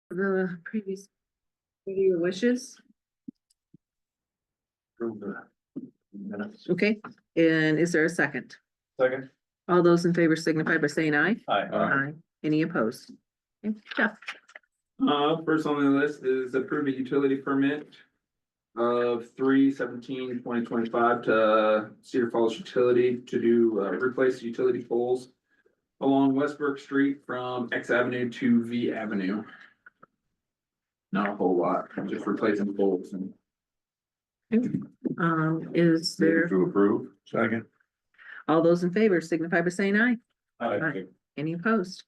the previous. What are your wishes? Approve the minutes. Okay, and is there a second? Second. All those in favor signify by saying aye. Aye. Any opposed? Okay, Jeff, First on the list is approve a utility permit of 3/17/2025 to Cedar Falls Utility to do, replace utility poles along Westbrook Street from X Avenue to V Avenue. Not a whole lot, just replacing poles and is there, To approve. Second. all those in favor signify by saying aye. Aye. Any opposed?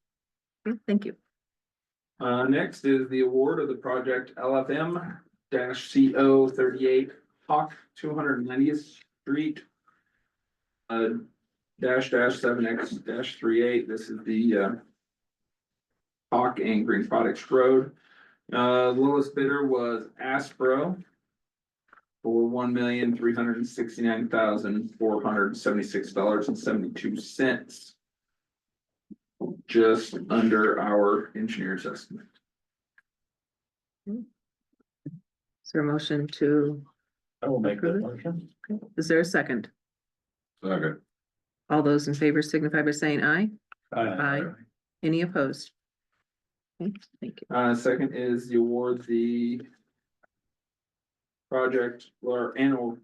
Okay, thank you. Next is the award of the project LFM CO 38 Hawk 290th Street. -7X-38. This is the Hawk and Green Products Road. Lowest bidder was Aspro for $1,369,476.72. Just under our engineer's estimate. Is there a motion to, I will make that motion. is there a second? Second. All those in favor signify by saying aye. Aye. Any opposed? Okay, thank you. Second is the award the project or annual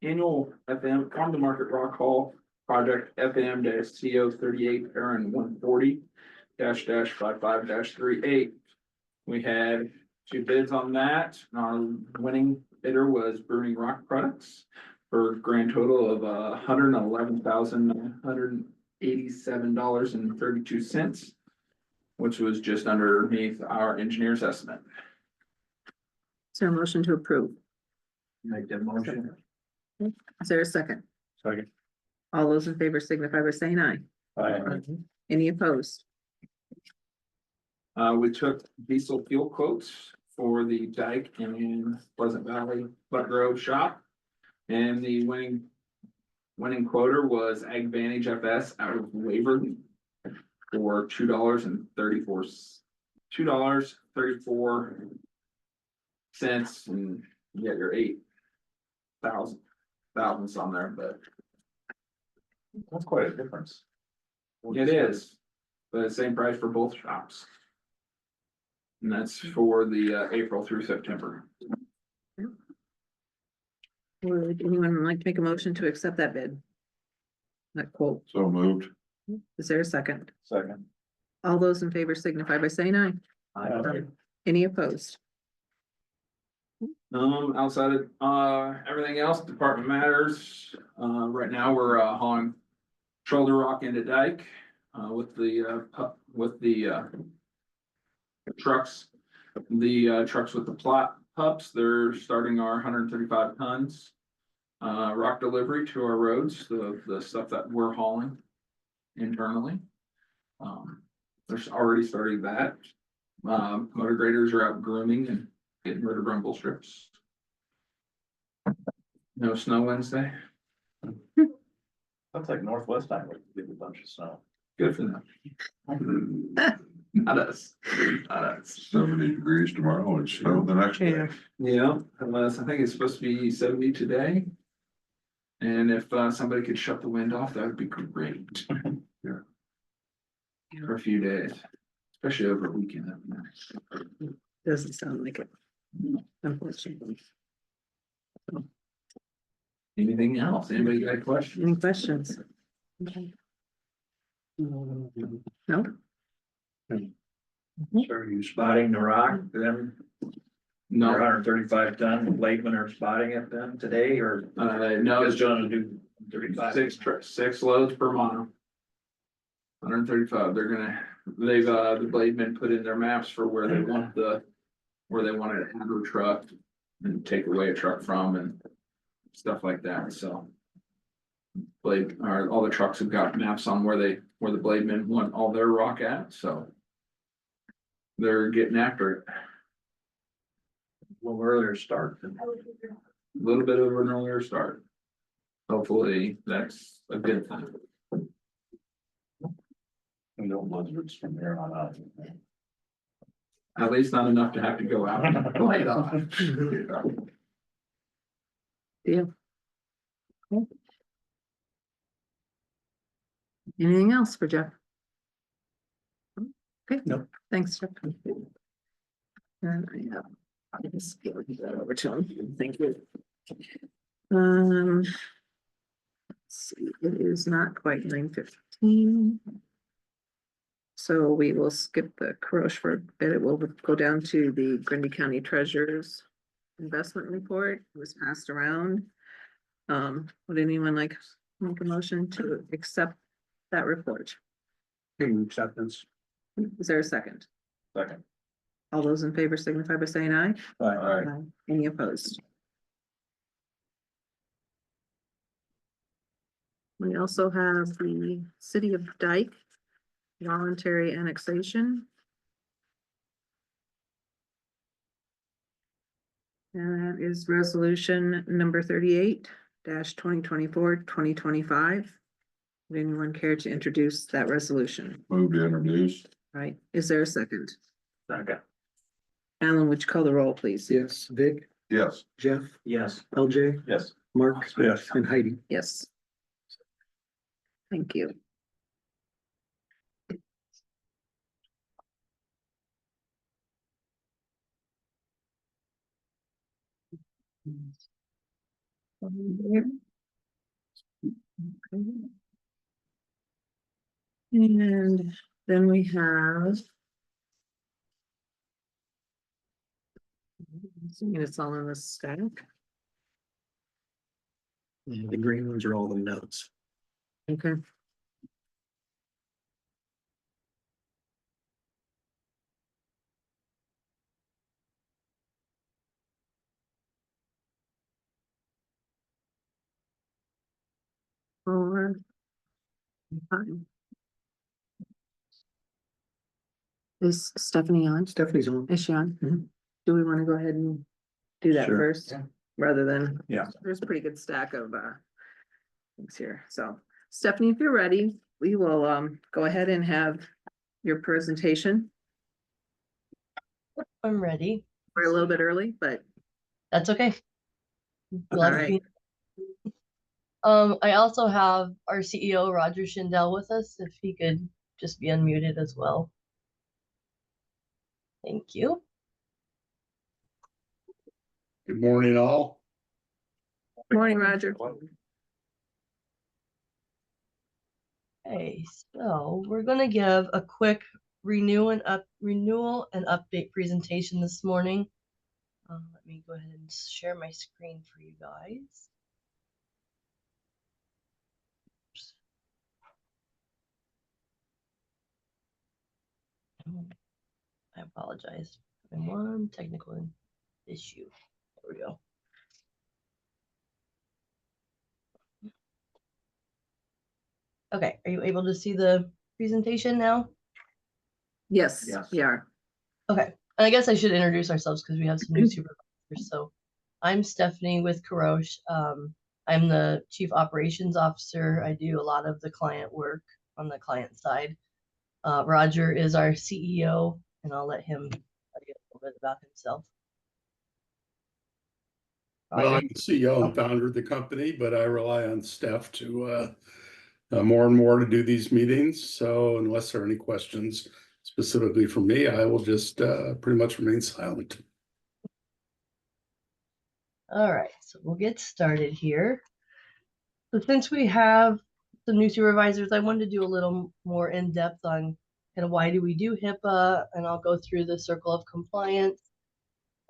FM Farm to Market Rock Hall project FM-CO 38 Aaron 140-55-38. We had two bids on that. Our winning bidder was Burning Rock Products for a grand total of $111,987.32, which was just underneath our engineer's estimate. Is there a motion to approve? Make that motion. Is there a second? Second. All those in favor signify by saying aye. Aye. Any opposed? We took diesel fuel quotes for the dike in Pleasant Valley, Buck Grove shop. And the winning quoter was Ag Vantage FS out of Waverly for $2.34, and you get your 8,000 on there, but That's quite a difference. it is. But same price for both shops. And that's for the April through September. Would anyone like to make a motion to accept that bid? That quote, So moved. is there a second? Second. All those in favor signify by saying aye. Any opposed? Outside of everything else, department matters. Right now, we're hauling shoulder rock into dike with the trucks. The trucks with the plot pups, they're starting our 135 tons rock delivery to our roads, the stuff that we're hauling internally. There's already started that. Motor graders are out grooming and getting rid of rumble strips. No snow Wednesday. That's like Northwest time, we get a bunch of snow. Good for them. Not us. Not us. 70 degrees tomorrow and snow the next day. Yeah, unless I think it's supposed to be 70 today. And if somebody could shut the wind off, that would be great. Yeah. For a few days, especially over a weekend. Doesn't sound like it. Unfortunately. Anything else? Anybody got a question? Any questions? Okay. No? So are you spotting the rock, them, No, 135 ton, Lakeman are spotting it then today, or no, it's just gonna do 35? six loads per mile. 135, they've the blademen put in their maps for where they want where they wanted to have a truck and take away a truck from and stuff like that, so. All the trucks have got maps on where the blademen want all their rock at, so. They're getting after it. A little earlier start. A little bit of an earlier start. Hopefully, that's a good thing. And no blizzards from there on out. At least not enough to have to go out and play it off. Deal. Okay. Anything else for Jeff? Okay. Nope. Thanks, Jeff. And I'll just give that over to him. Thank you. Let's see, it is not quite 9:15. So we will skip the Karosh for a bit. It will go down to the Grundy County Treasurer's investment report. It was passed around. Would anyone like to make a motion to accept that report? Acceptance. Is there a second? Second. All those in favor signify by saying aye. Aye. Any opposed? We also have the City of Dyke voluntary annexation. And that is resolution number 38-2024-2025. Would anyone care to introduce that resolution? Move to introduce. Right, is there a second? Second. Alan, would you call the roll, please? Yes, Vic, Yes. Jeff, Yes. LJ, Yes. Mark, Yes. and Heidi. Yes. Thank you. And then we have. Assuming it's all in the stack. The green ones are all the notes. Okay. Four. Five. Is Stephanie on? Stephanie's on. Is she on? Mhm. Do we want to go ahead and do that Sure. first? Yeah. Rather than, Yeah. there's a pretty good stack of things here. So Stephanie, if you're ready, we will go ahead and have your presentation. I'm ready. We're a little bit early, but That's okay. all Glad to right. be- I also have our CEO, Roger Schindel, with us, if he could just be unmuted as well. Thank you. Good morning, all. Morning, Roger. Okay, so we're gonna give a quick renewal and update presentation this morning. Let me go ahead and share my screen for you guys. I apologize. And one technical issue. There we go. Okay, are you able to see the presentation now? Yes, Yes. we are. Okay, and I guess I should introduce ourselves because we have some new supervisors. So I'm Stephanie with Karosh. I'm the Chief Operations Officer. I do a lot of the client work on the client side. Roger is our CEO, and I'll let him tell you a little bit about himself. Well, Roger? I'm the CEO and founder of the company, but I rely on Steph to more and more to do these meetings. So unless there are any questions specifically for me, I will just pretty much remain silent. All right, so we'll get started here. So since we have some new supervisors, I wanted to do a little more in depth on kind of why do we do HIPAA, and I'll go through the circle of compliance.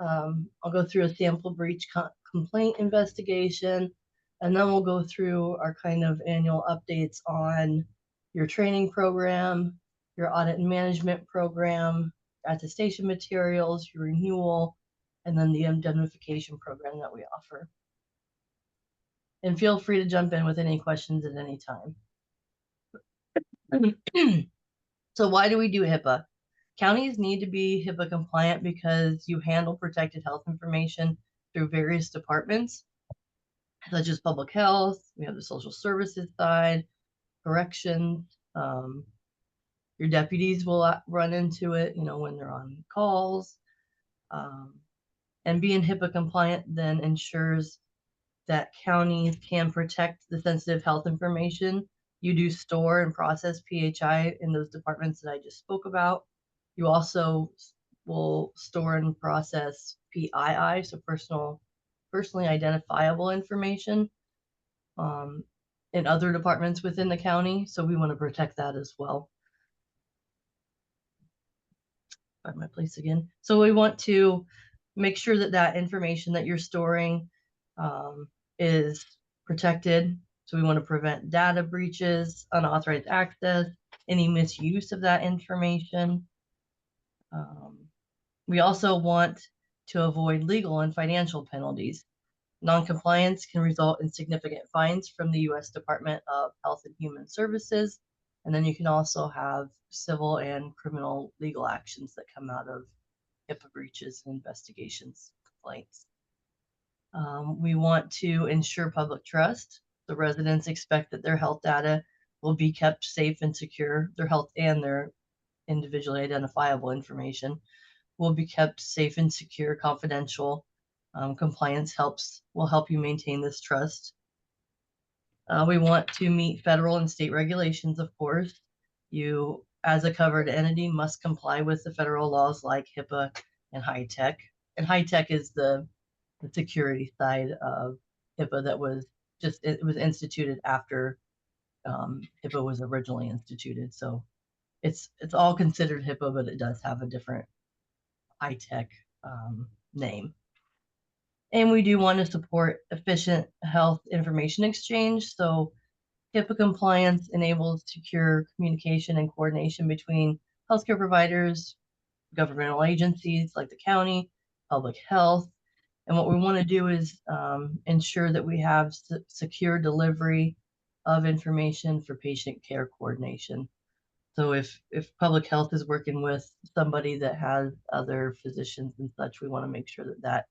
I'll go through a sample breach complaint investigation, and then we'll go through our kind of annual updates on your training program, your audit and management program, attestation materials, your renewal, and then the indemnification program that we offer. And feel free to jump in with any questions at any time. So why do we do HIPAA? Counties need to be HIPAA compliant because you handle protected health information through various departments, such as public health, we have the social services side, corrections, Your deputies will run into it, when they're on calls. And being HIPAA compliant then ensures that counties can protect the sensitive health information. You do store and process PHI in those departments that I just spoke about. You also will store and process PII, so personally identifiable information, in other departments within the county. So we want to protect that as well. Find my place again. So we want to make sure that that information that you're storing is protected. So we want to prevent data breaches, unauthorized access, any misuse of that information. We also want to avoid legal and financial penalties. Noncompliance can result in significant fines from the U.S. Department of Health and Human Services. And then you can also have civil and criminal legal actions that come out of HIPAA breaches and investigations, complaints. We want to ensure public trust. The residents expect that their health data will be kept safe and secure. Their health and their individually identifiable information will be kept safe and secure, confidential. Compliance will help you maintain this trust. We want to meet federal and state regulations, of course. You, as a covered entity, must comply with the federal laws like HIPAA and high tech. And high tech is the security side of HIPAA that was it was instituted after HIPAA was originally instituted. So it's all considered HIPAA, but it does have a different high tech name. And we do want to support efficient health information exchange. So HIPAA compliance enables secure communication and coordination between healthcare providers, governmental agencies like the county, public health. And what we want to do is ensure that we have secure delivery of information for patient care coordination. So if public health is working with somebody that has other physicians and such, we want to make sure that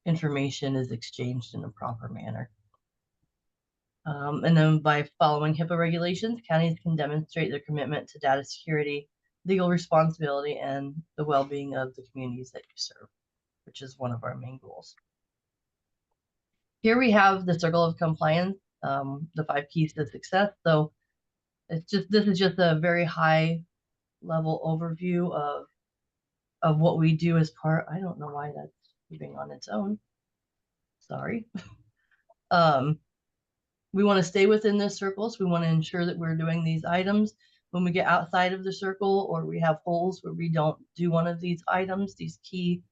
information is exchanged in a proper manner. And then by following HIPAA regulations, counties can demonstrate their commitment to data security, legal responsibility, and the well-being of the communities that you serve, which is one of our main goals. Here we have the circle of compliance, the 5 keys to success. So this is just a very high level overview of what we do as part. I don't know why that's moving on its own. Sorry. We want to stay within this circle, so we want to ensure that we're doing these items. When we get outside of the circle or we have holes where we don't do one of these items, these keys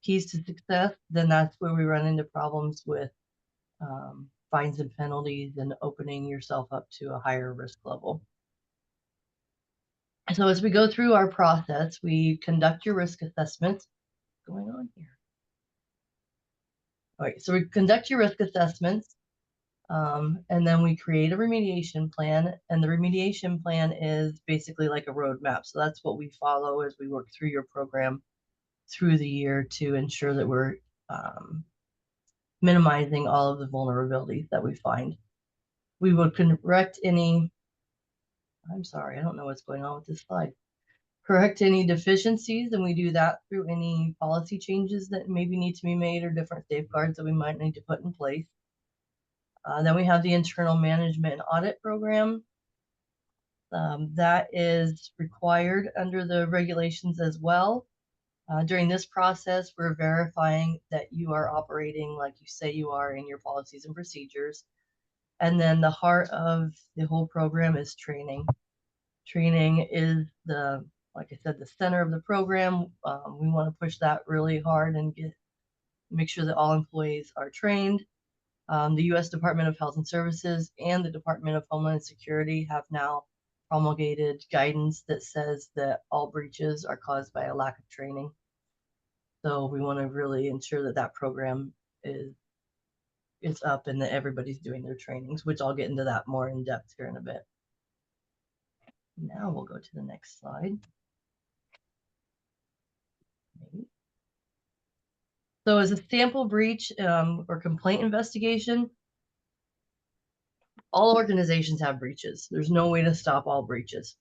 to success, then that's where we run into problems with fines and penalties and opening yourself up to a higher risk level. So as we go through our process, we conduct your risk assessments. What's going on here? All right, so we conduct your risk assessments, and then we create a remediation plan. And the remediation plan is basically like a roadmap. So that's what we follow as we work through your program through the year to ensure that we're minimizing all of the vulnerabilities that we find. We would correct any, I'm sorry, I don't know what's going on with this slide. Correct any deficiencies, and we do that through any policy changes that maybe need to be made or different safeguards that we might need to put in place. Then we have the internal management and audit program. That is required under the regulations as well. During this process, we're verifying that you are operating like you say you are in your policies and procedures. And then the heart of the whole program is training. Training is like I said, the center of the program. We want to push that really hard and make sure that all employees are trained. The U.S. Department of Health and Services and the Department of Homeland Security have now promulgated guidance that says that all breaches are caused by a lack of training. So we want to really ensure that that program is up and that everybody's doing their trainings, which I'll get into that more in depth here in a bit. Now we'll go to the next slide. Maybe. So as a sample breach or complaint investigation, all organizations have breaches. There's no way to stop all breaches.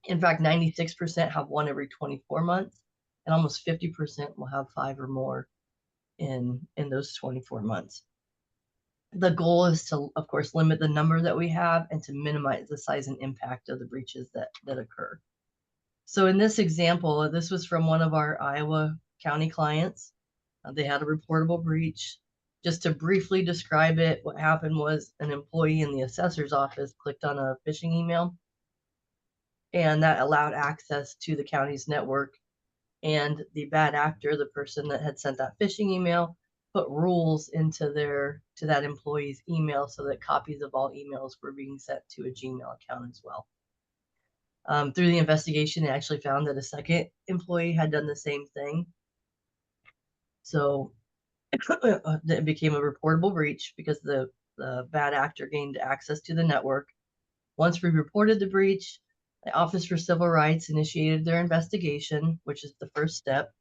In fact, 96% have one every 24 months, and almost 50% will have 5 or more in those 24 months. The goal is to, of course, limit the number that we have and to minimize the size and impact of the breaches that occur. So in this example, this was from one of our Iowa County clients. They had a reportable breach. Just to briefly describe it, what happened was an employee in the assessor's office clicked on a phishing email, and that allowed access to the county's network. And the bad actor, the person that had sent that phishing email, put rules into that employee's email so that copies of all emails were being sent to a Gmail account as well. Through the investigation, they actually found that a second employee had done the same thing. So it became a reportable breach because the bad actor gained access to the network. Once we reported the breach, the Office for Civil Rights initiated their investigation, which is the first step.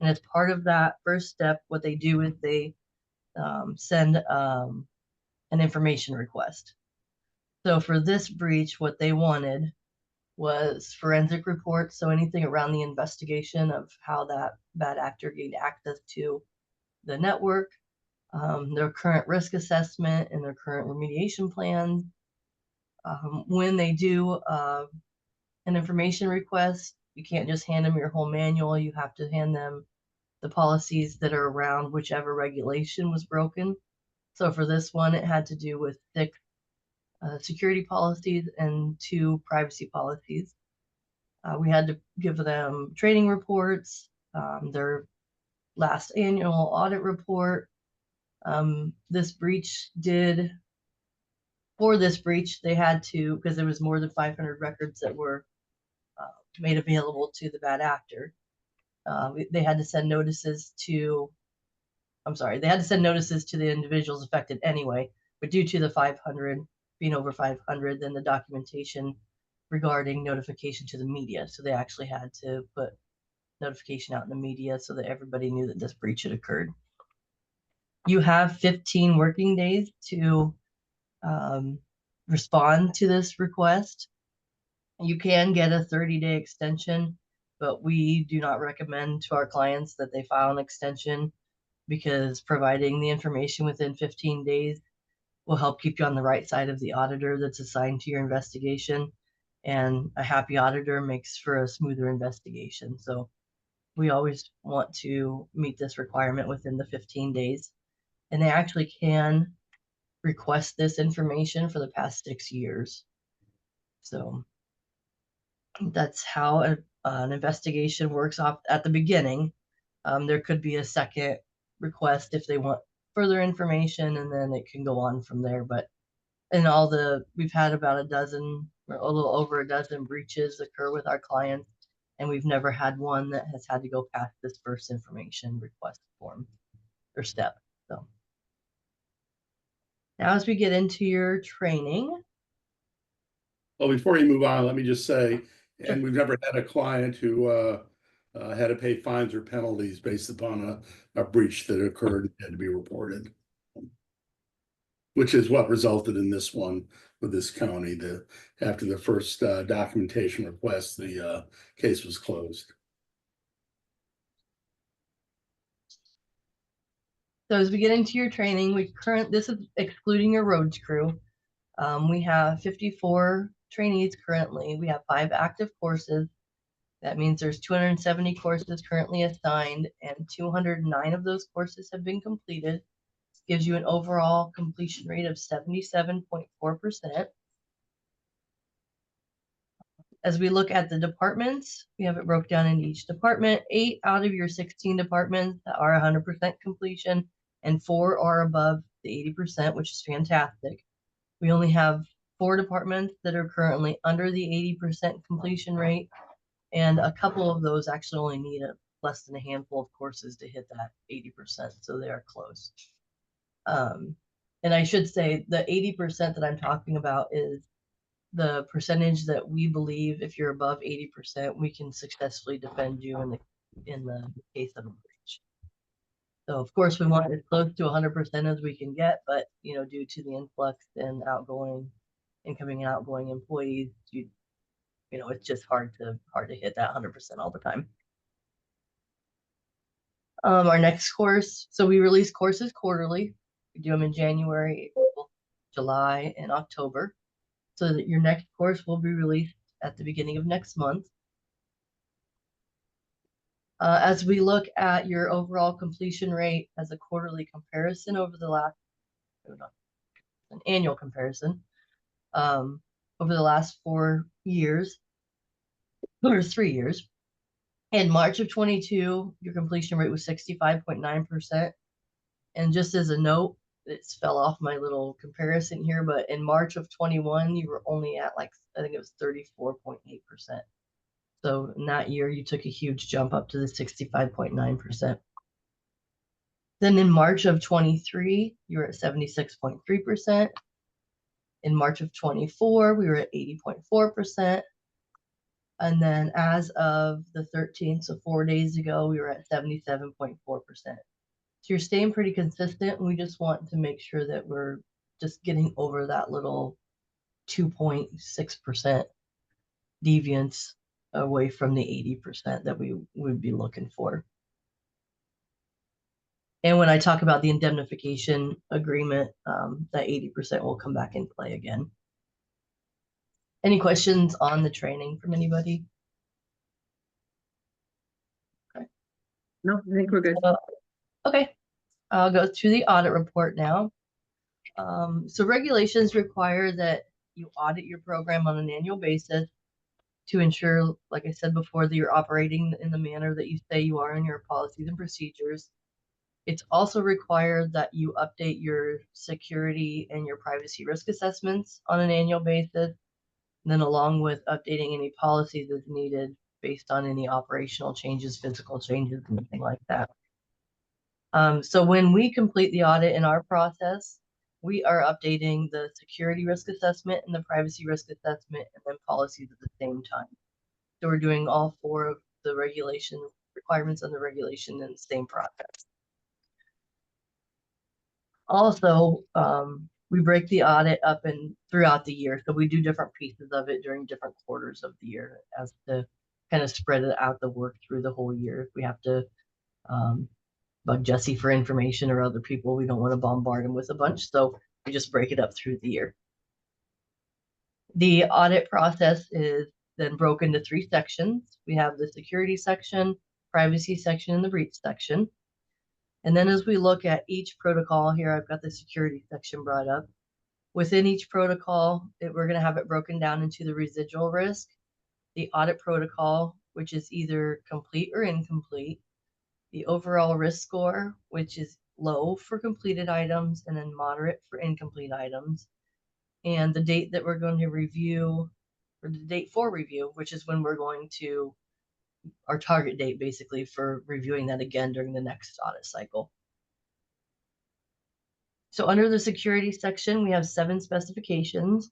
And as part of that first step, what they do is they send an information request. So for this breach, what they wanted was forensic reports. So anything around the investigation of how that bad actor gained access to the network, their current risk assessment and their current remediation plans. When they do an information request, you can't just hand them your whole manual. You have to hand them the policies that are around whichever regulation was broken. So for this one, it had to do with 6 security policies and 2 privacy policies. We had to give them training reports, their last annual audit report. This breach for this breach, they had to, because there was more than 500 records that were made available to the bad actor. They had to send notices to, they had to send notices to the individuals affected anyway, but due to the 500 being over 500, then the documentation regarding notification to the media. So they actually had to put notification out in the media so that everybody knew that this breach had occurred. You have 15 working days to respond to this request. You can get a 30-day extension, but we do not recommend to our clients that they file an extension, because providing the information within 15 days will help keep you on the right side of the auditor that's assigned to your investigation. And a happy auditor makes for a smoother investigation. So we always want to meet this requirement within the 15 days. And they actually can request this information for the past 6 years. So that's how an investigation works off at the beginning. There could be a second request if they want further information, and then it can go on from there. But in we've had about a dozen, or a little over a dozen breaches occur with our clients, and we've never had one that has had to go past this first information request form or step. So now as we get into your training. Well, before you move on, let me just say, and we've never had a client who had to pay fines or penalties based upon a breach that occurred and had to be reported, which is what resulted in this one with this county. After the first documentation request, the case was closed. So as we get into your training, this is excluding your roads crew. We have 54 trainees currently. We have 5 active courses. That means there's 270 courses currently assigned, and 209 of those courses have been completed. This gives you an overall completion rate of 77.4%. As we look at the departments, we have it broke down into each department. 8 out of your 16 departments are 100% completion, and 4 are above the 80%, which is fantastic. We only have 4 departments that are currently under the 80% completion rate, and a couple of those actually only need less than a handful of courses to hit that 80%, so they are close. And I should say the 80% that I'm talking about is the percentage that we believe if you're above 80%, we can successfully defend you in the case of a breach. So of course we want as close to 100% as we can get, but due to the influx and incoming and outgoing employees, you know, it's just hard to hit that 100% all the time. Our next course, so we release courses quarterly. We do them in January, April, July, and October. So that your next course will be released at the beginning of next month. As we look at your overall completion rate as a quarterly comparison over the last, an annual comparison, over the last 4 years, or 3 years. In March of 22, your completion rate was 65.9%. And just as a note, it fell off my little comparison here, but in March of 21, you were only at like, I think it was 34.8%. So in that year, you took a huge jump up to the 65.9%. Then in March of 23, you were at 76.3%. In March of 24, we were at 80.4%. And then as of the 13th, so 4 days ago, we were at 77.4%. So you're staying pretty consistent. We just want to make sure that we're just getting over that little 2.6% deviance away from the 80% that we would be looking for. And when I talk about the indemnification agreement, that 80% will come back in play again. Any questions on the training from anybody? Okay. No, I think we're good. Okay, I'll go through the audit report now. So regulations require that you audit your program on an annual basis to ensure, like I said before, that you're operating in the manner that you say you are in your policies and procedures. It's also required that you update your security and your privacy risk assessments on an annual basis, and then along with updating any policies as needed based on any operational changes, physical changes, anything like that. So when we complete the audit in our process, we are updating the security risk assessment and the privacy risk assessment and then policies at the same time. So we're doing all 4 of the regulation requirements and the regulation in the same process. Also, we break the audit up and throughout the year. So we do different pieces of it during different quarters of the year as to kind of spread it out the work through the whole year. If we have to bug Jesse for information or other people, we don't want to bombard him with a bunch. So we just break it up through the year. The audit process is then broken into 3 sections. We have the security section, privacy section, and the breach section. And then as we look at each protocol here, I've got the security section brought up. Within each protocol, we're going to have it broken down into the residual risk, the audit protocol, which is either complete or incomplete, the overall risk score, which is low for completed items and then moderate for incomplete items, and the date that we're going to review, or the date for review, which is when we're going to, our target date basically for reviewing that again during the next audit cycle. So under the security section, we have 7 specifications.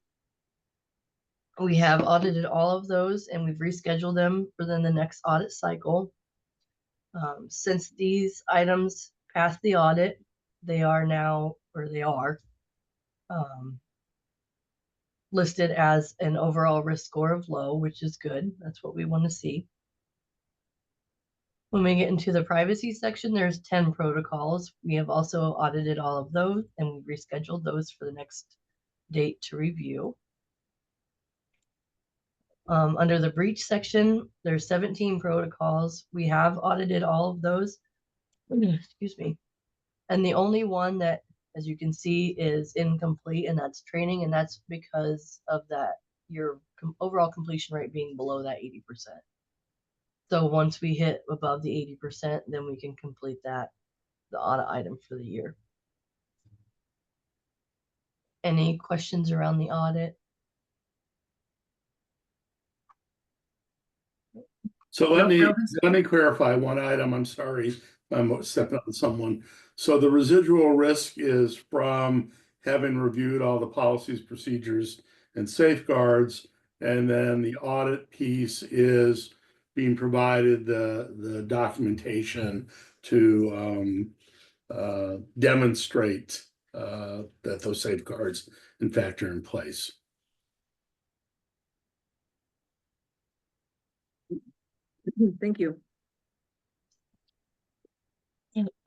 We have audited all of those and we've rescheduled them for then the next audit cycle. Since these items passed the audit, they are now, or they are listed as an overall risk score of low, which is good. That's what we want to see. When we get into the privacy section, there's 10 protocols. We have also audited all of those and we rescheduled those for the next date to review. Under the breach section, there's 17 protocols. We have audited all of those. Excuse me. And the only one that, as you can see, is incomplete, and that's training, and that's because of that, your overall completion rate being below that 80%. So once we hit above the 80%, then we can complete that, the audit item for the year. Any questions around the audit? So let me clarify one item. I'm sorry, I'm stepping on someone. So the residual risk is from having reviewed all the policies, procedures, and safeguards, and then the audit piece is being provided the documentation to demonstrate that those safeguards in fact are in place. Thank you.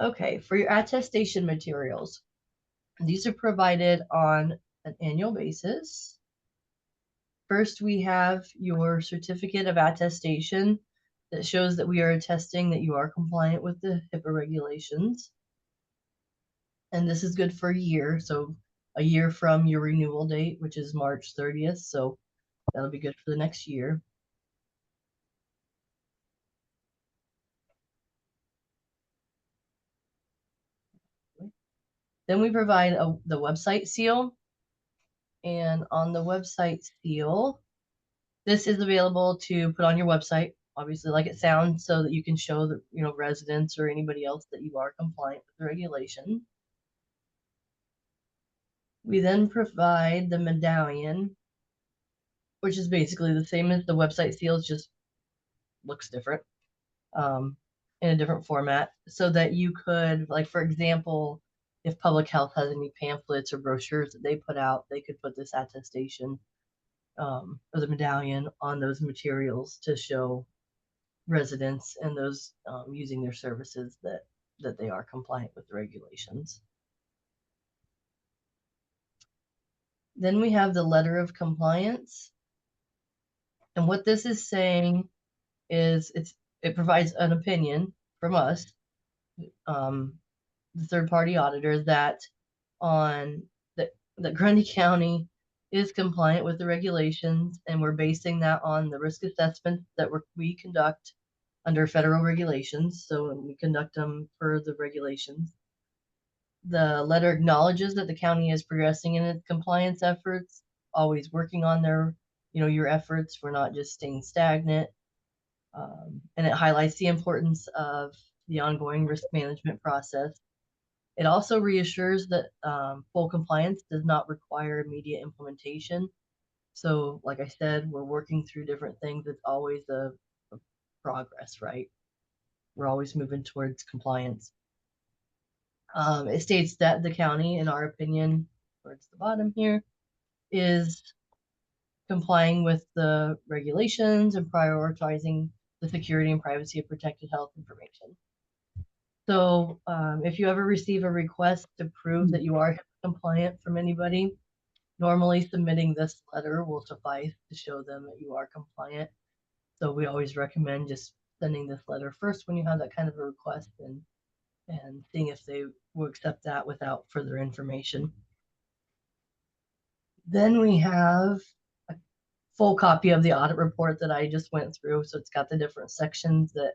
Okay, for your attestation materials, these are provided on an annual basis. First, we have your certificate of attestation that shows that we are attesting that you are compliant with the HIPAA regulations. And this is good for a year, so a year from your renewal date, which is March 30th, so that'll be good for the next year. Then we provide the website seal. And on the website seal, this is available to put on your website, obviously like it sounds, so that you can show the residents or anybody else that you are compliant with the regulation. We then provide the medallion, which is basically the same as the website seals, just looks different, in a different format, so that you could, like, for example, if public health has any pamphlets or brochures that they put out, they could put this attestation or the medallion on those materials to show residents and those using their services that they are compliant with the regulations. Then we have the letter of compliance. And what this is saying is it provides an opinion from us, the third-party auditor, that Grundy County is compliant with the regulations, and we're basing that on the risk assessment that we conduct under federal regulations. So we conduct them per the regulations. The letter acknowledges that the county is progressing in its compliance efforts, always working on your efforts. We're not just staying stagnant. And it highlights the importance of the ongoing risk management process. It also reassures that full compliance does not require immediate implementation. So, like I said, we're working through different things. It's always a progress, right? We're always moving towards compliance. It states that the county, in our opinion, towards the bottom here, is complying with the regulations and prioritizing the security and privacy of protected health information. So if you ever receive a request to prove that you are compliant from anybody, normally submitting this letter will suffice to show them that you are compliant. So we always recommend just sending this letter first when you have that kind of a request, and seeing if they will accept that without further information. Then we have a full copy of the audit report that I just went through. So it's got the different sections that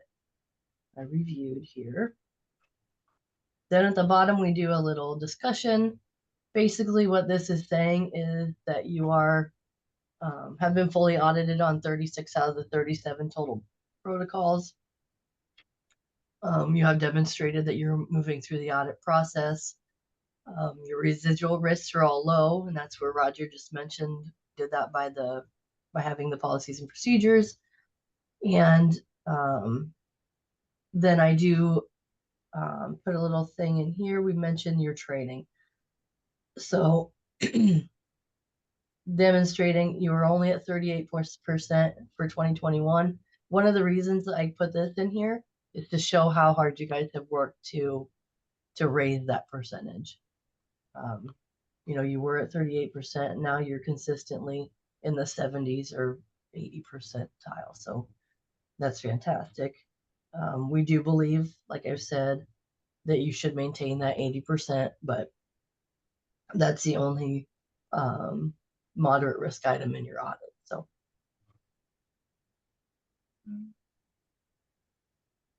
I reviewed here. Then at the bottom, we do a little discussion. Basically, what this is saying is that you have been fully audited on 36 out of the 37 total protocols. You have demonstrated that you're moving through the audit process. Your residual risks are all low, and that's where Roger just mentioned did that by having the policies and procedures. And then I do put a little thing in here. We mentioned your training. So demonstrating you were only at 38% for 2021. One of the reasons that I put this in here is to show how hard you guys have worked to raise that percentage. You were at 38%, now you're consistently in the 70s or 80 percentile. So that's fantastic. We do believe, like I've said, that you should maintain that 80%, but that's the only moderate risk item in your audit.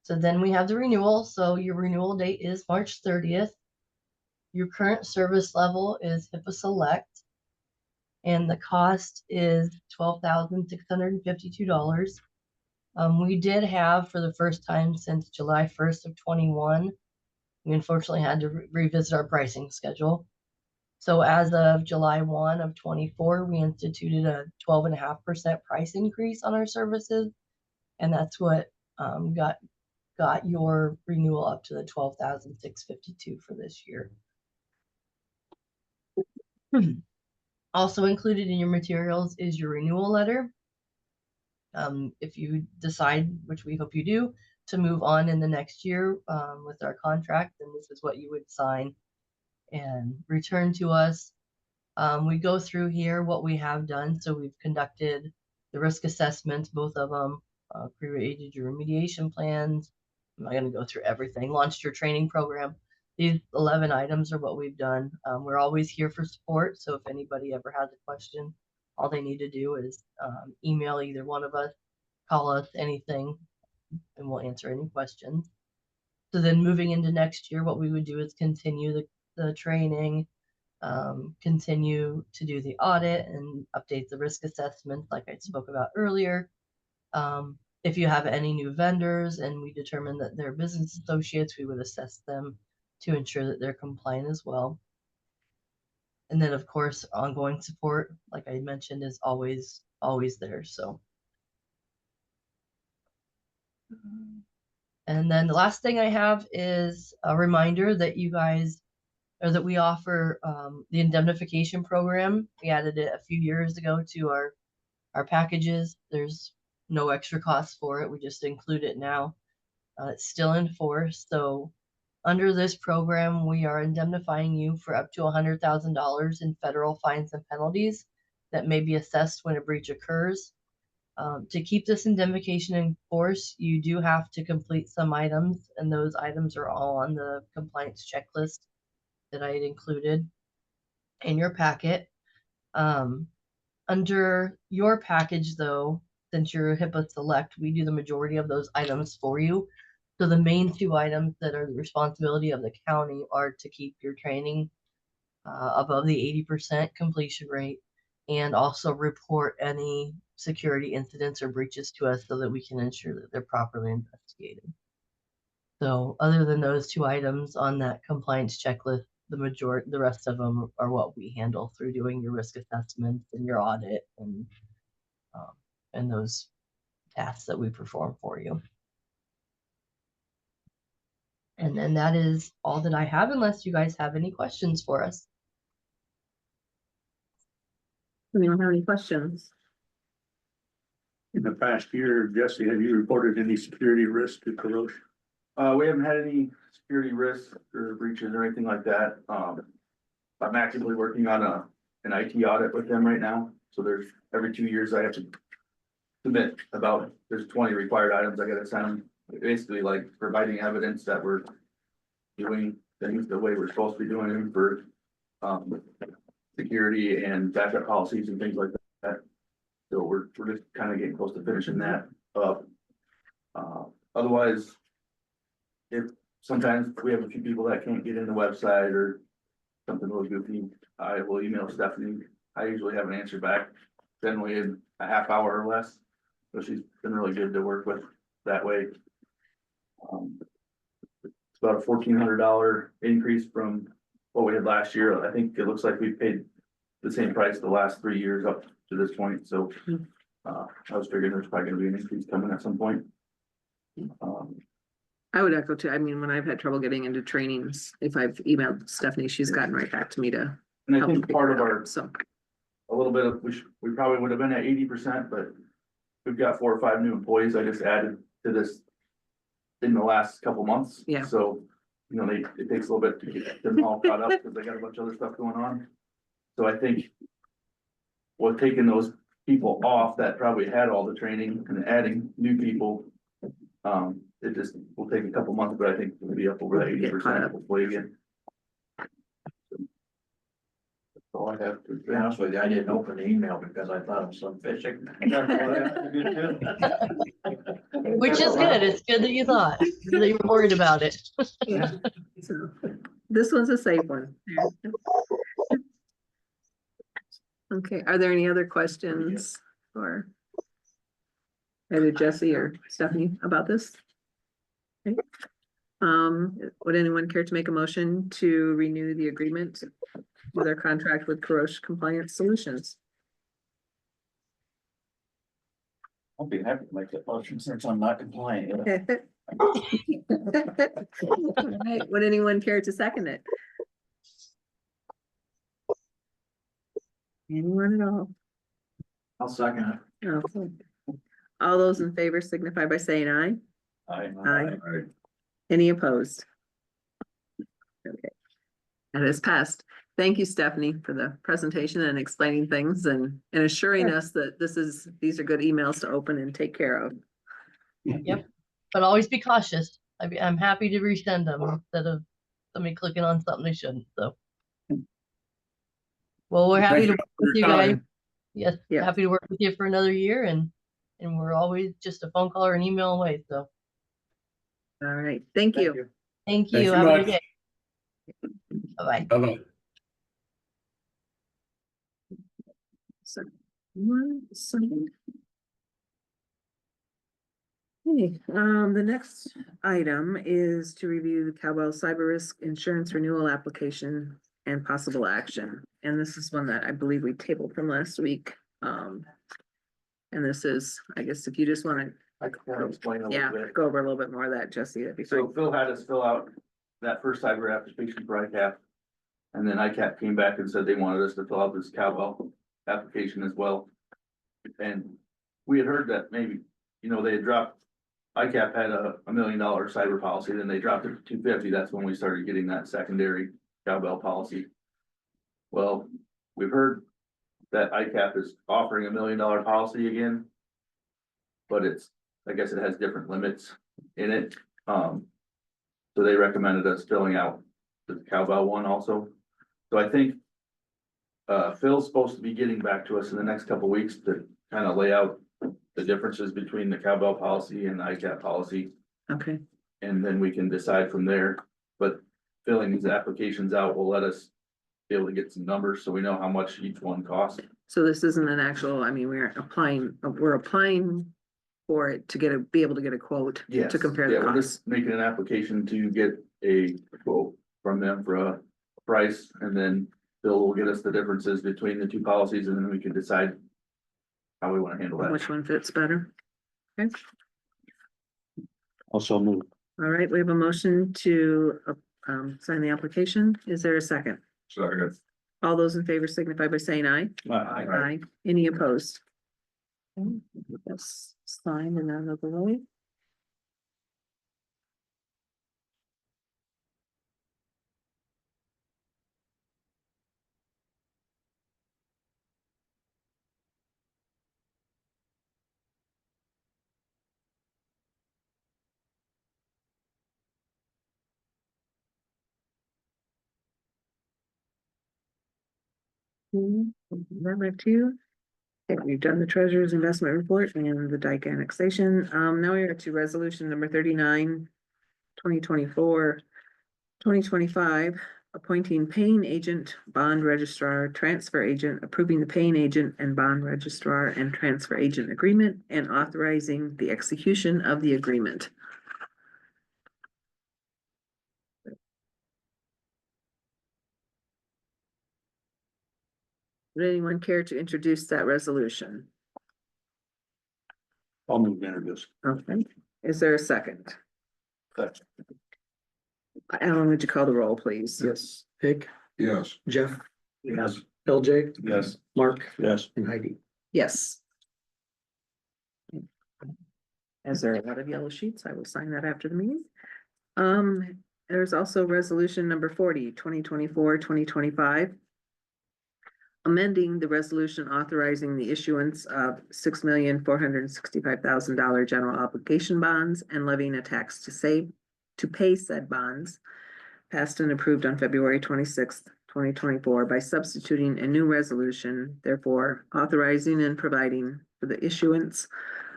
So then we have the renewal. So your renewal date is March 30th. Your current service level is HIPAA Select, and the cost is $12,652. We did have, for the first time since July 1st of 21, we unfortunately had to revisit our pricing schedule. So as of July 1 of 24, we instituted a 12.5% price increase on our services, and that's what got your renewal up to the $12,652 for this year. Also included in your materials is your renewal letter. If you decide, which we hope you do, to move on in the next year with our contract, then this is what you would sign and return to us. We go through here what we have done. So we've conducted the risk assessments, both of them, created your remediation plans. I'm not going to go through everything. Launched your training program. These 11 items are what we've done. We're always here for support. So if anybody ever has a question, all they need to do is email either one of us, call us, anything, and we'll answer any questions. So then moving into next year, what we would do is continue the training, continue to do the audit and update the risk assessment like I spoke about earlier. If you have any new vendors and we determine that they're business associates, we would assess them to ensure that they're compliant as well. And then of course, ongoing support, like I mentioned, is always there. So. And then the last thing I have is a reminder that you guys, or that we offer the indemnification program. We added it a few years ago to our packages. There's no extra cost for it. We just include it now. It's still in force. So under this program, we are indemnifying you for up to $100,000 in federal fines and penalties that may be assessed when a breach occurs. To keep this indemnification in force, you do have to complete some items, and those items are all on the compliance checklist that I had included in your packet. Under your package, though, since you're HIPAA Select, we do the majority of those items for you. So the main two items that are the responsibility of the county are to keep your training above the 80% completion rate, and also report any security incidents or breaches to us so that we can ensure that they're properly investigated. So other than those two items on that compliance checklist, the rest of them are what we handle through doing your risk assessments and your audit and those tasks that we perform for you. And then that is all that I have, unless you guys have any questions for us. We don't have any questions. In the past year, Jesse, have you reported any security risk to Karosh? We haven't had any security risks or breaches or anything like that. I'm actively working on an IT audit with them right now. So there's every 2 years I have to submit there's 20 required items I gotta send them. Basically like providing evidence that we're doing things the way we're supposed to be doing them for security and backup policies and things like that. So we're just kind of getting close to finishing that up. Otherwise, if sometimes we have a few people that can't get in the website or something a little goofy, I will email Stephanie. I usually have an answer back generally in a half hour or less. So she's been really good to work with that way. It's about a $1,400 increase from what we had last year. I think it looks like we paid the same price the last 3 years up to this point. So I was figuring there's probably gonna be an increase coming at some point. I would echo too. I mean, when I've had trouble getting into trainings, if I've emailed Stephanie, she's gotten right back to me to And I help me think figure part it of out. our, So a little bit of, we probably would have been at 80%, but we've got 4 or 5 new employees I just added to this in the last couple months. Yeah. So, you know, it takes a little bit to get them all caught up because they got a bunch of other stuff going on. So I think with taking those people off that probably had all the training and adding new people, it just will take a couple months, but I think we'll be up over that 80% hopefully again. That's all I have To be to honest with you, I didn't open the email because I thought it was some phishing. Which is good. It's good that you thought, that you were worried about it. yeah. So this one's a safe one. Okay, are there any other questions for either Jesse or Stephanie about this? Okay. Would anyone care to make a motion to renew the agreement with our contract with Karosh Compliance Solutions? I'll be happy to make that motion since I'm not compliant. All right, would anyone care to second it? Anyone at all? I'll second it. Okay. All those in favor signify by saying aye. Aye. Any opposed? Okay. And it's passed. Thank you, Stephanie, for the presentation and explaining things and assuring Sure. us that these are good emails to open and take care of. Yep. But always be cautious. I'm happy to resend them instead of somebody clicking on something they shouldn't, so. Well, we're happy to Thank work with you your guys. time. Yes, Yeah. happy to work with you for another year and we're always just a phone call or an email away, so. All right, thank you. Thank Thank you. you Have a much. good day. Bye-bye. Bye-bye. So, 1 second. Okay, the next item is to review the Cowbell Cyber Risk Insurance Renewal Application and possible action. And this is one that I believe we tabled from last week. And this is, I guess, if you just want I can explain a to, yeah, little bit. go over a little bit more of that, Jesse, that'd be fine. So Phil had us fill out that first cyber application for ICAP. And then ICAP came back and said they wanted us to fill out this cowbell application as well. And we had heard that maybe, they had dropped, ICAP had a $1 million cyber policy, then they dropped it to 250. That's when we started getting that secondary cowbell policy. Well, we've heard that ICAP is offering $1 million policy again. But I guess it has different limits in it. So they recommended us filling out the cowbell one also. So I think Phil's supposed to be getting back to us in the next couple of weeks to kind of lay out the differences between the cowbell policy and the ICAP policy. Okay, And then we can decide from there. But filling these applications out will let us be able to get some numbers so we know how much each one costs. so this isn't an actual, I mean, we're applying for it to be able to get a quote Yes. to compare Yeah, the we're costs. just making an application to get a quote from them for a price, and then Bill will get us the differences between the two policies, and then we can decide how we want to handle that. Which one fits better? Okay, Also move. all right, we have a motion to sign the application. Is there a second? Second. All those in favor signify by saying aye. Aye. Any opposed? Okay, that's signed and out of the way. Number two. Okay, we've done the treasurer's investment report and the dike annexation. Now we are to resolution number 39, 2024, 2025, appointing paying agent, bond registrar, transfer agent, approving the paying agent and bond registrar and transfer agent agreement, and authorizing the execution of the agreement. Would anyone care to introduce that resolution? I'll move to introduce. Okay, is there a second? Second. Alan, would you call the roll, please? Yes, Pig, Yes. Jeff, Yes. LJ, Yes. Mark, Yes. and Heidi. Yes. As there are a lot of yellow sheets, I will sign that after the meeting. There's also resolution number 40, 2024, 2025. Amending the resolution authorizing the issuance of $6,465,000 general obligation bonds and levying a tax to pay said bonds, passed and approved on February 26th, 2024, by substituting a new resolution, therefore authorizing and providing for the issuance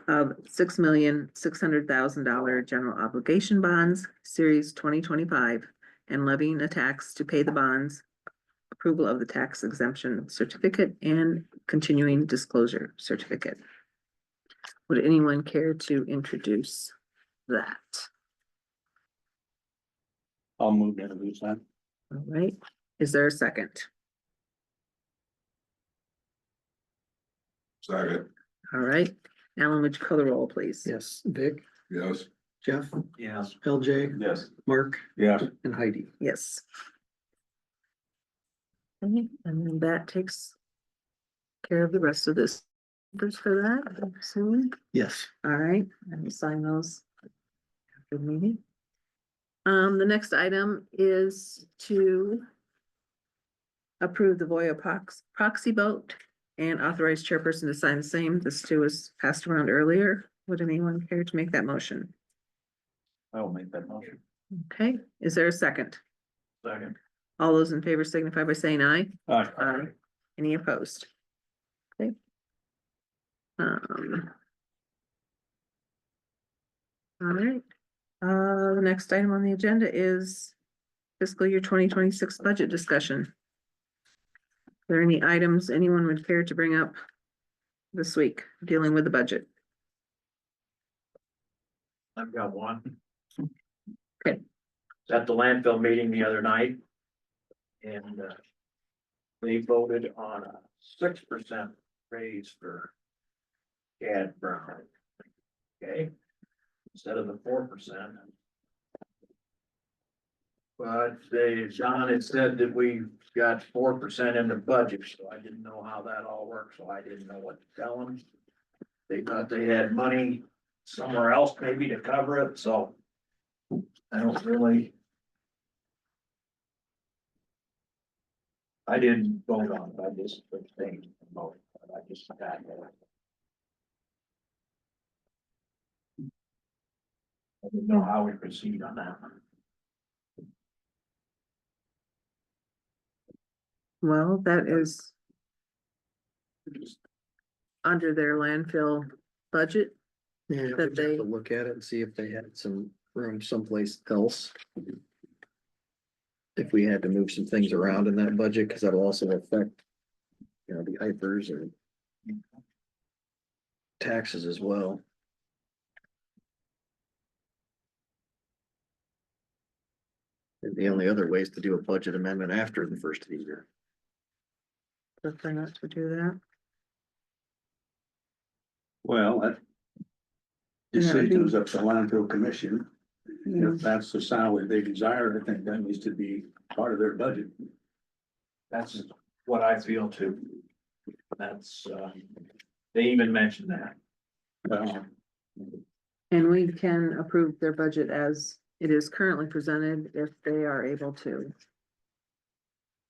of $6,600,000 general obligation bonds, series 2025, and levying a tax to pay the bonds, approval of the tax exemption certificate, and continuing disclosure certificate. Would anyone care to introduce that? I'll move to introduce that. All right, is there a second? Second. All right, Alan, would you call the roll, please? Yes, Vic, Yes. Jeff, Yes. LJ, Yes. Mark, Yes. and Heidi. Yes. Okay, and then that takes care of the rest of this First for that, I'm assuming. Yes. All right, let me sign those. After the meeting. The next item is to approve the Voya proxy vote and authorize chairperson to sign the same. This too was passed around earlier. Would anyone care to make that motion? I will make that motion. Okay, is there a second? Second. All those in favor signify by saying aye. Aye. Any opposed? Okay. All right, the next item on the agenda is fiscal year 2026 budget discussion. Are there any items anyone would care to bring up this week dealing with the budget? I've got one. Okay. Was at the landfill meeting the other night. And they voted on a 6% raise for Gad Brown. Okay, instead of the 4%. But John had said that we've got 4% in the budget, so I didn't know how that all worked, so I didn't know what to tell them. They thought they had money somewhere else maybe to cover it, so I don't really. I didn't vote on it, I just abstained from voting, but I just got there. I didn't know how we proceed on that one. Well, that is under their landfill budget. Yeah, That we they- have to look at it and see if they had some room someplace else. If we had to move some things around in that budget, because that'll also affect, you know, the IFRS and taxes as well. And the only other way is to do a budget amendment after the first of the year. Prefer not to do that. Well, that decision is up to the landfill commission. If that's the salary they desire, I think that needs to be part of their budget. That's what I feel too. That's, they even mentioned that. And we can approve their budget as it is currently presented if they are able to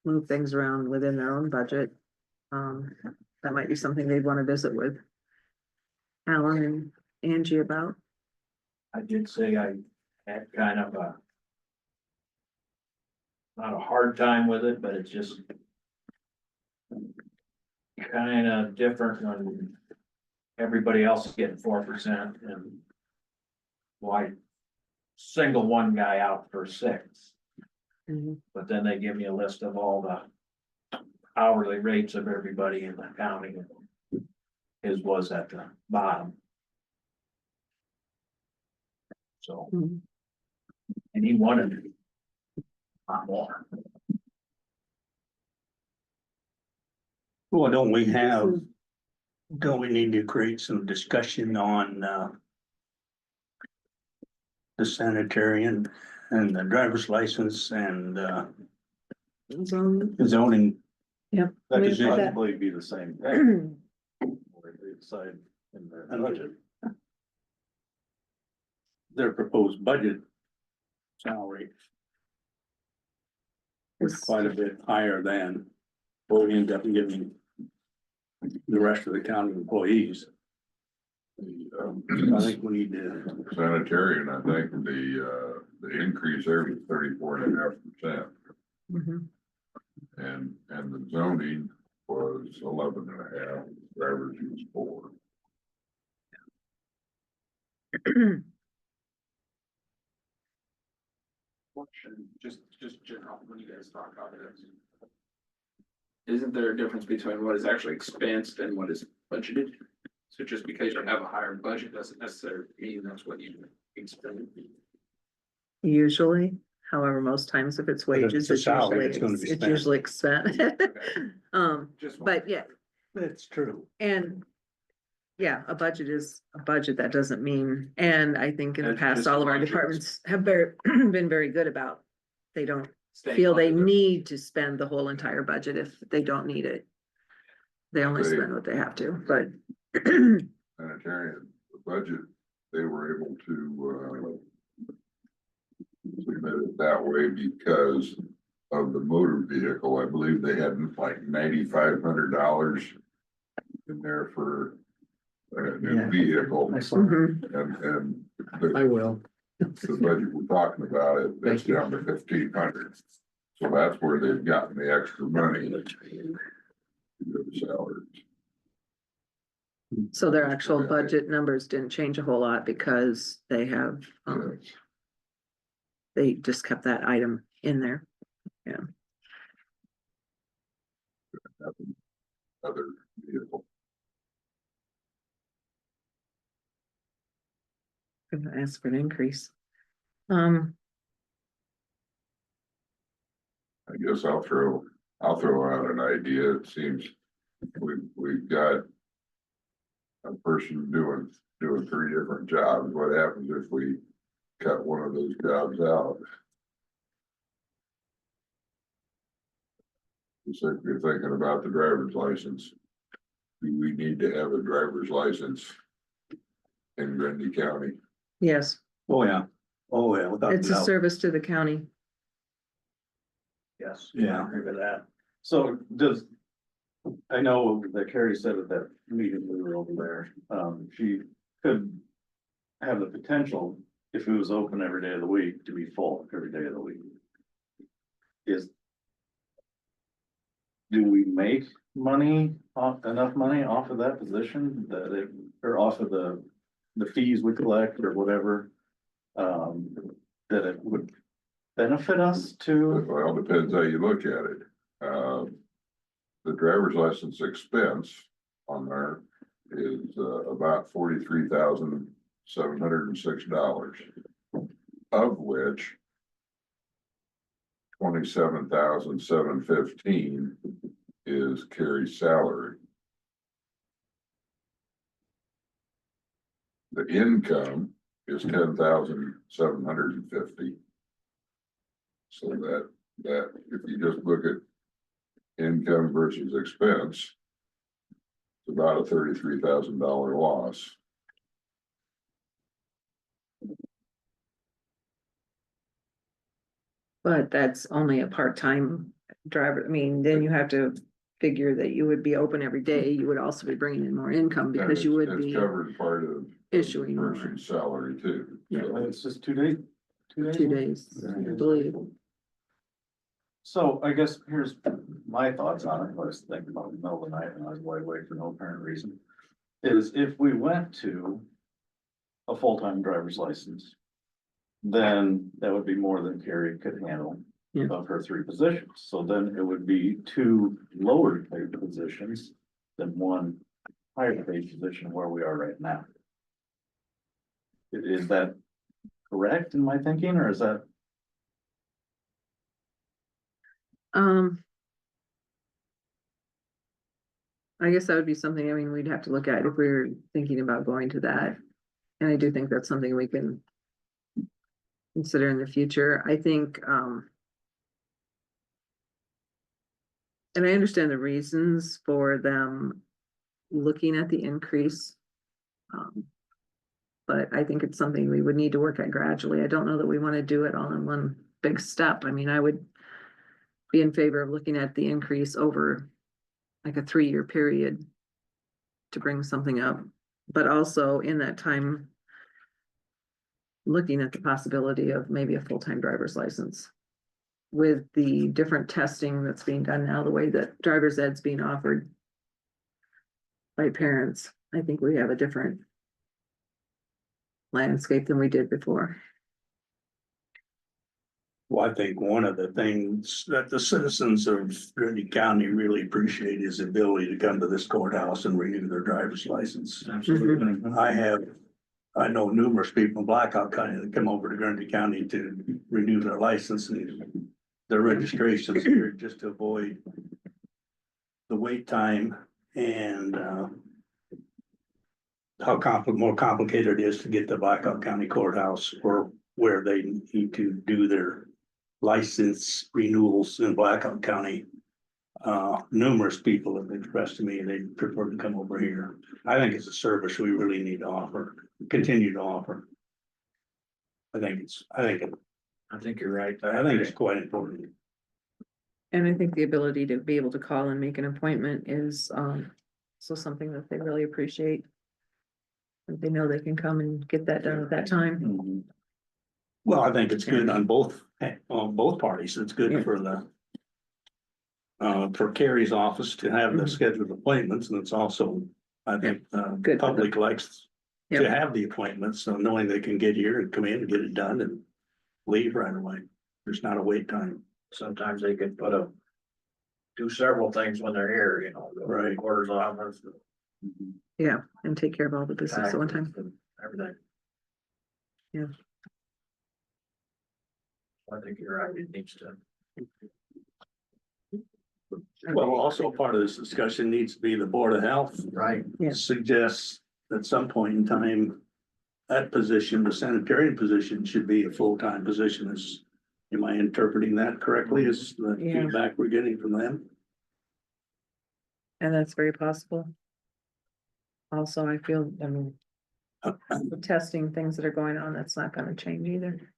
move things around within their own budget. That might be something they'd want to visit with Alan and Angie about. I did say I had kind of not a hard time with it, but it's just kind of different when everybody else is getting 4% and why single one guy out for 6. Mhm. But then they give me a list of all the hourly rates of everybody in the county. His was at the bottom. So, Mhm. and he wanted a lot more. Well, don't we need to create some discussion on, the sanitary and the driver's license and, Zone. zoning? Yep. That We could have that. possibly be the same thing. Inside in their budget. Their proposed budget salary is quite a bit higher than what we end up giving the rest of the county employees. I think we need to, Sanitarian, I think the increase there was 34.5%. Mhm. And the zoning was 11.5%, drivers was 4%. Just general, when you guys talk about this. Isn't there a difference between what is actually expensed and what is budgeted? So just because you have a higher budget doesn't necessarily mean that's what you expend. Usually, however, most times if it's But if wages, it's a it's salary, usually, it's gonna be it's spent. usually spent. Just But yeah, that's true. and yeah, a budget is a budget. That doesn't mean, and I think in the That's past, just all of our budgets. departments have been very good about. They don't staying feel they under. need to spend the whole entire budget if they don't need it. They only They- spend what they have to, but sanitarian, the budget, they were able to, submit it that way because of the motor vehicle. I believe they had like $9,500 in there for a new vehicle. Mhm. And I will. the budget we're talking about, it's Thank you. down to 1,500. So that's where they've gotten the extra money to go to salaries. So their actual budget numbers didn't change a whole lot because they have, they just kept that item in there. Other vehicle. Gonna ask for an increase. I guess I'll throw out an idea. It seems we've got a person doing 3 different jobs. What happens if we cut one of those jobs out? Just like you're thinking about the driver's license. Do we need to have a driver's license in Grundy County? Yes, Oh, yeah. Oh, yeah, without it's a doubt. service to the county. Yes. Yeah. I agree with that. So does, I know that Carrie said at that meeting we were over there, she could have the potential, if it was open every day of the week, to be full every day of the week. Do we make enough money off of that position or off of the fees we collect or whatever? That it would benefit us to, Well, depends how you look at it. The driver's license expense on there is about $43,706, of which 27,715 is Carrie's salary. The income is 10,750. So that if you just look at income versus expense, it's about a $33,000 loss. But that's only a part-time driver. I mean, then you have to figure that you would be open every day. You would also be bringing in more income And because you would it's be covered part of issuing the more. person's salary too. Yeah. So it's just 2 days. 2 days, I believe. So I guess here's my thoughts on it. I was thinking about it in the middle of the night and I was wide awake for no apparent reason. Is if we went to a full-time driver's license, then that would be more than Carrie could handle Yeah. of her 3 positions. So then it would be 2 lower paid positions than 1 higher paid position where we are right now. Is that correct in my thinking, or is that? I guess that would be something, I mean, we'd have to look at if we were thinking about going to that. And I do think that's something we can consider in the future. I think, and I understand the reasons for them looking at the increase. But I think it's something we would need to work at gradually. I don't know that we want to do it all in one big step. I mean, I would be in favor of looking at the increase over like a 3-year period to bring something up, but also in that time, looking at the possibility of maybe a full-time driver's license. With the different testing that's being done now, the way that driver's ed's being offered by parents, I think we have a different landscape than we did before. Well, I think one of the things that the citizens of Grundy County really appreciate is the ability to come to this courthouse and renew their driver's license. Absolutely. I know numerous people in Blackhawk County that come over to Grundy County to renew their license and their registrations here just to avoid the wait time and how more complicated it is to get to Blackhawk County Courthouse or where they need to do their license renewals in Blackhawk County. numerous people have expressed to me they prefer to come over here. I think it's a service we really need to offer, continue to offer. I think you're right. it's quite important. And I think the ability to be able to call and make an appointment is, so something that they really appreciate. And they know they can come and get that done at that time. Well, I think it's good on both parties. It's Yeah. good for for Carrie's office to have the Mhm. scheduled appointments, and it's also, I think, Good for public likes to Yep. have the appointments, so knowing they can get here and come in and get it done and leave right away. There's not a wait time. Sometimes they can do several things when they're here, you know, the Right. recorder's office. Yeah, and take care of all the business at one time. taxes and Everything. Yeah. I think you're right, it needs to. Well, also part of this discussion needs to be the Board of Health. Right. Yeah. Suggests at some point in time, that position, the sanitarian position, should be a full-time position. Am I interpreting that correctly? Is the Yeah. feedback we're getting from them? And that's very possible. Also, I feel, I mean, the testing things that are going on, that's not gonna change either.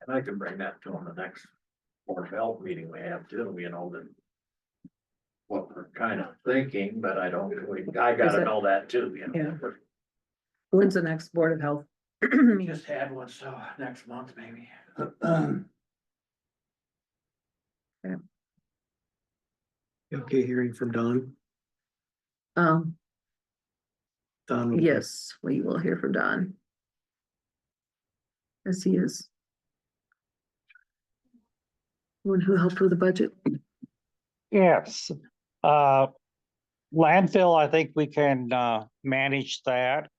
And I can bring that to them the next Board of Health meeting we have too, you know, that. What we're kind of thinking, but I gotta know that too, you Yeah. know. When's the next Board of Health? We just had one, so next month maybe. Okay, hearing from Don. Um, Don. yes, we will hear from Don. As he is. One who helped with the budget. Yes, landfill, I think we can, manage that.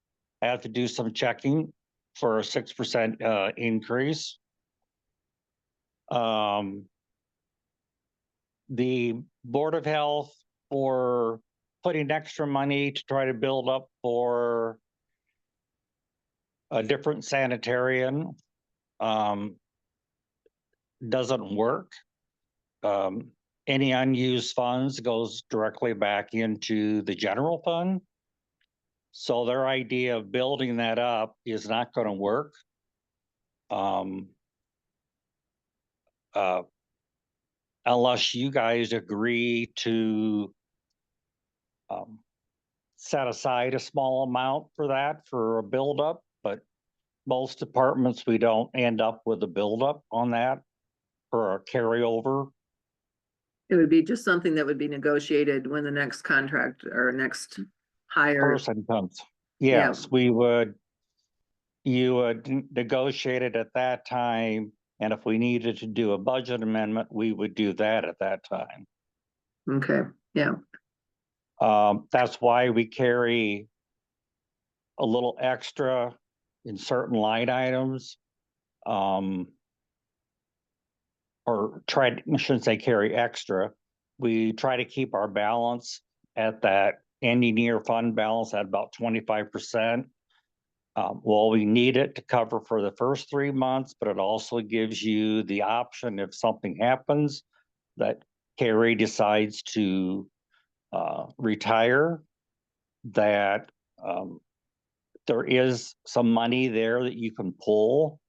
I have to do some checking for a 6%, increase. The Board of Health for putting extra money to try to build up for a different sanitarian, doesn't work. Any unused funds goes directly back into the general fund. So their idea of building that up is not going to work. Unless you guys agree to set aside a small amount for that for a buildup, but most departments, we don't end up with a buildup on that for a carryover. It would be just something that would be negotiated when the next contract or next hire. Person comes. Yeah. Yes, you would negotiate it at that time. And if we needed to do a budget amendment, we would do that at that time. Okay, yeah, That's why we carry a little extra in certain line items. Or I shouldn't say carry extra. We try to keep our balance at that ending year fund balance at about 25%. Well, we need it to cover for the first 3 months, but it also gives you the option if something happens that Carrie decides to retire, that there is some money there that you can pull.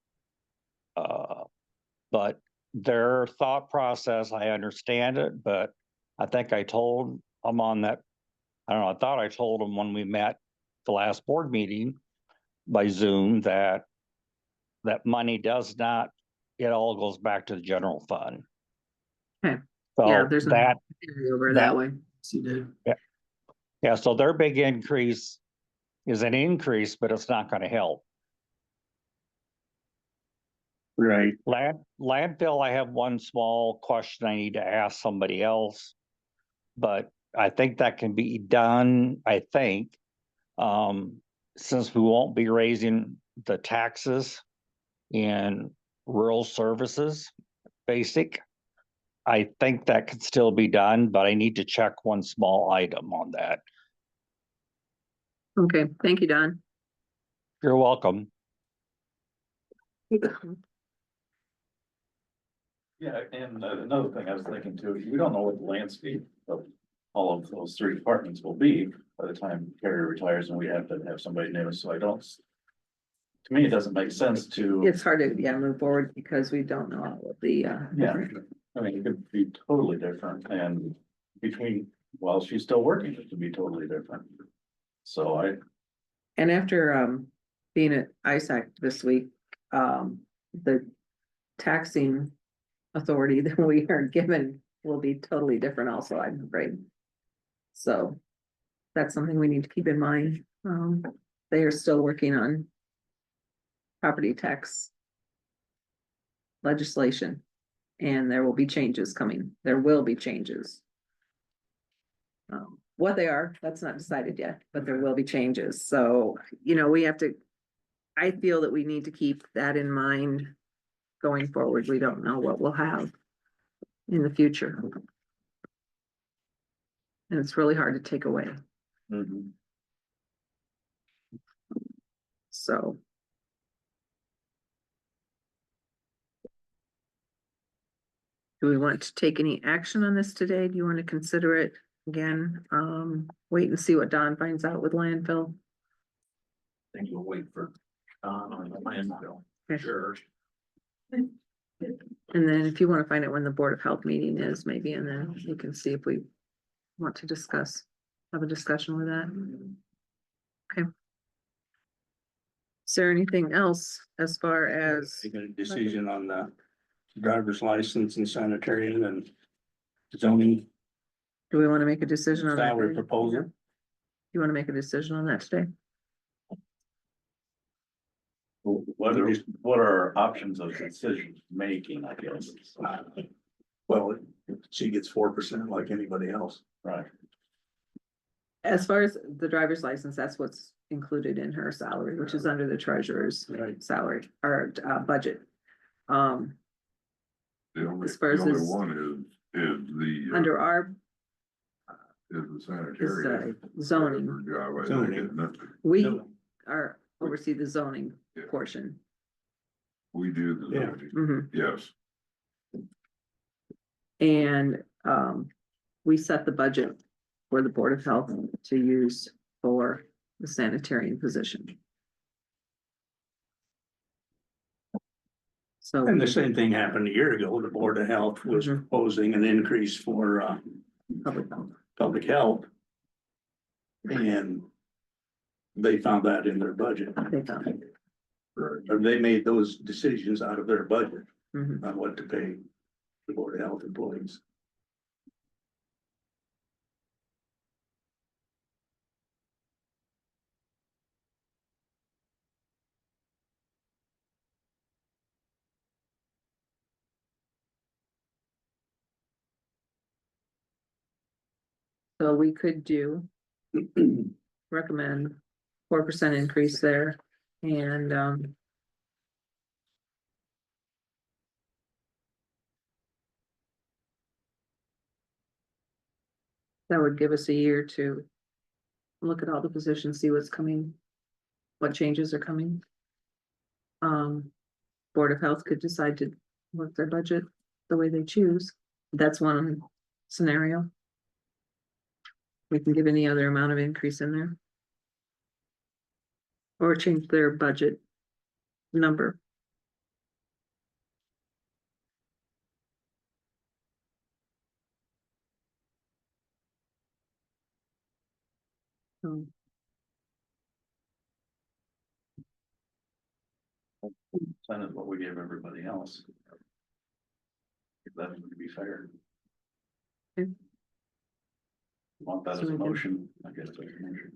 But their thought process, I understand it, but I think I told them on that, I don't know, I thought I told them when we met the last board meeting by Zoom that money does not, it all goes back to the general fund. Okay. So Yeah, there's no that, over that way. yeah, so their big increase is an increase, but it's not going to help. Right. Landfill, I have one small question I need to ask somebody else, but I think that can be done, I think, since we won't be raising the taxes in rural services, basic. I think that could still be done, but I need to check one small item on that. Okay, thank you, Don. You're welcome. Yeah, and another thing I was thinking too, we don't know what the landscape of all of those three departments will be by the time Carrie retires and we have to have somebody new, so I don't. To me, it doesn't make sense to, It's hard to, yeah, move forward because we don't know all of the, yeah, I mean, it could be totally different and between, while she's still working, it could be totally different. So and after, being at ISAC this week, the taxing authority that we are given will be totally different also, I'm afraid. So that's something we need to keep in mind. They are still working on property tax legislation, and there will be changes coming. There will be changes. What they are, that's not decided yet, but there will be changes. So, you know, we have to, I feel that we need to keep that in mind going forward. We don't know what we'll have in the future. And it's really hard to take away. mhm. So. Do we want to take any action on this today? Do you want to consider it again? Wait and see what Don finds out with landfill. I think we'll wait for on the landfill. Okay. Sure. And then if you want to find out when the Board of Health meeting is, maybe, and then you can see if we want to have a discussion with that. Okay. Is there anything else as far as, Making a decision on the driver's license and sanitarian and zoning do we want to make a decision on that? salary today? proposal. You want to make a decision on that today? What are our options of decision making, I guess? Well, she gets 4% like anybody else. Right, As far as the driver's license, that's what's included in her salary, which is under the treasurer's Right. salary or budget. The only, As far as the only this- one is the. Under our Is the sanitary. zoning, Job, I think, Zoning. isn't it? we are oversee the zoning Yeah. portion. We do the Yeah. zoning, Mhm. yes. And we set the budget for the Board of Health to use for the sanitarian position. So. And the same thing happened a year ago. The Board of Health was Mhm. proposing an increase for Public health. public health. And they found that in their budget. They found it. Right. Or they made those decisions out of their budget Mhm. on what to pay the Board of Health employees. So we could do, recommend 4% increase there and, that would give us a year to look at all the positions, see what's coming, what changes are coming. Board of Health could decide to work their budget the way they choose. That's one scenario. We can give any other amount of increase in there. Or change their budget number. So, that is what we gave everybody else. If that would be fair. Okay. Want that So as a we can- motion, I guess. as a motion.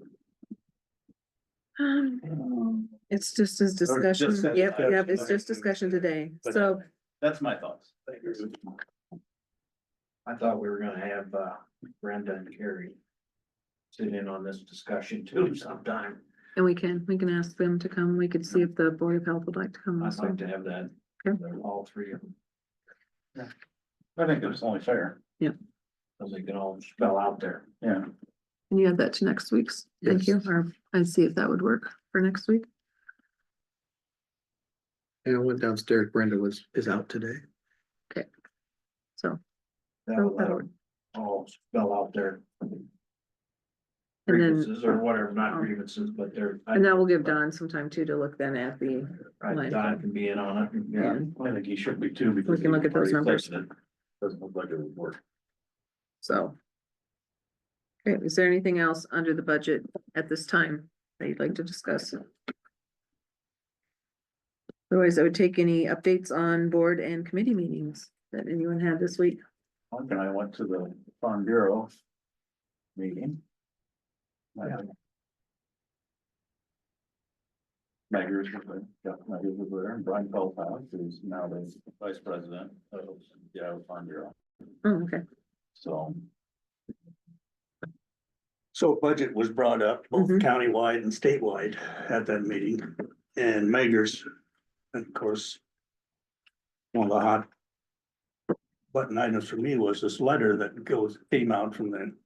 It's just as discussion, just as yep, discussion, it's okay. just discussion today, But- so. That's my thoughts. I thought we were gonna have Brenda and Carrie sit in on this discussion too sometime. And we can ask them to come, we could see if the Board of Health would like to come I'd also. like to have that, Okay. all three of them, I think it's only fair. so they can all spell out there. Yeah. Can you add that to next week's? Thank you, or I'd see if that would work for next week. And I went downstairs, Brenda is out today. So, That'll let that'll- them all spell out their and grievances or whatever, not Oh. grievances, but their. that will give Don some time too to look then at the, Right, Don can be in on it. Yeah. I think he should be too. because can look at those he's already numbers. fixed it. Doesn't look like it would work. so. Okay, is there anything else under the budget at this time that you'd like to discuss? Otherwise, I would take any updates on board and committee meetings that anyone had this week. Mark and I went to the Farm Bureau meeting. Meggers was there, Meggers was there, and Brian Feldhaus, who's now the vice president of, Farm Bureau, Oh, okay. so. So budget was brought up both Mhm. countywide and statewide at that meeting, and Meggers, and of course. One of the hot button items for me was this letter that came out from the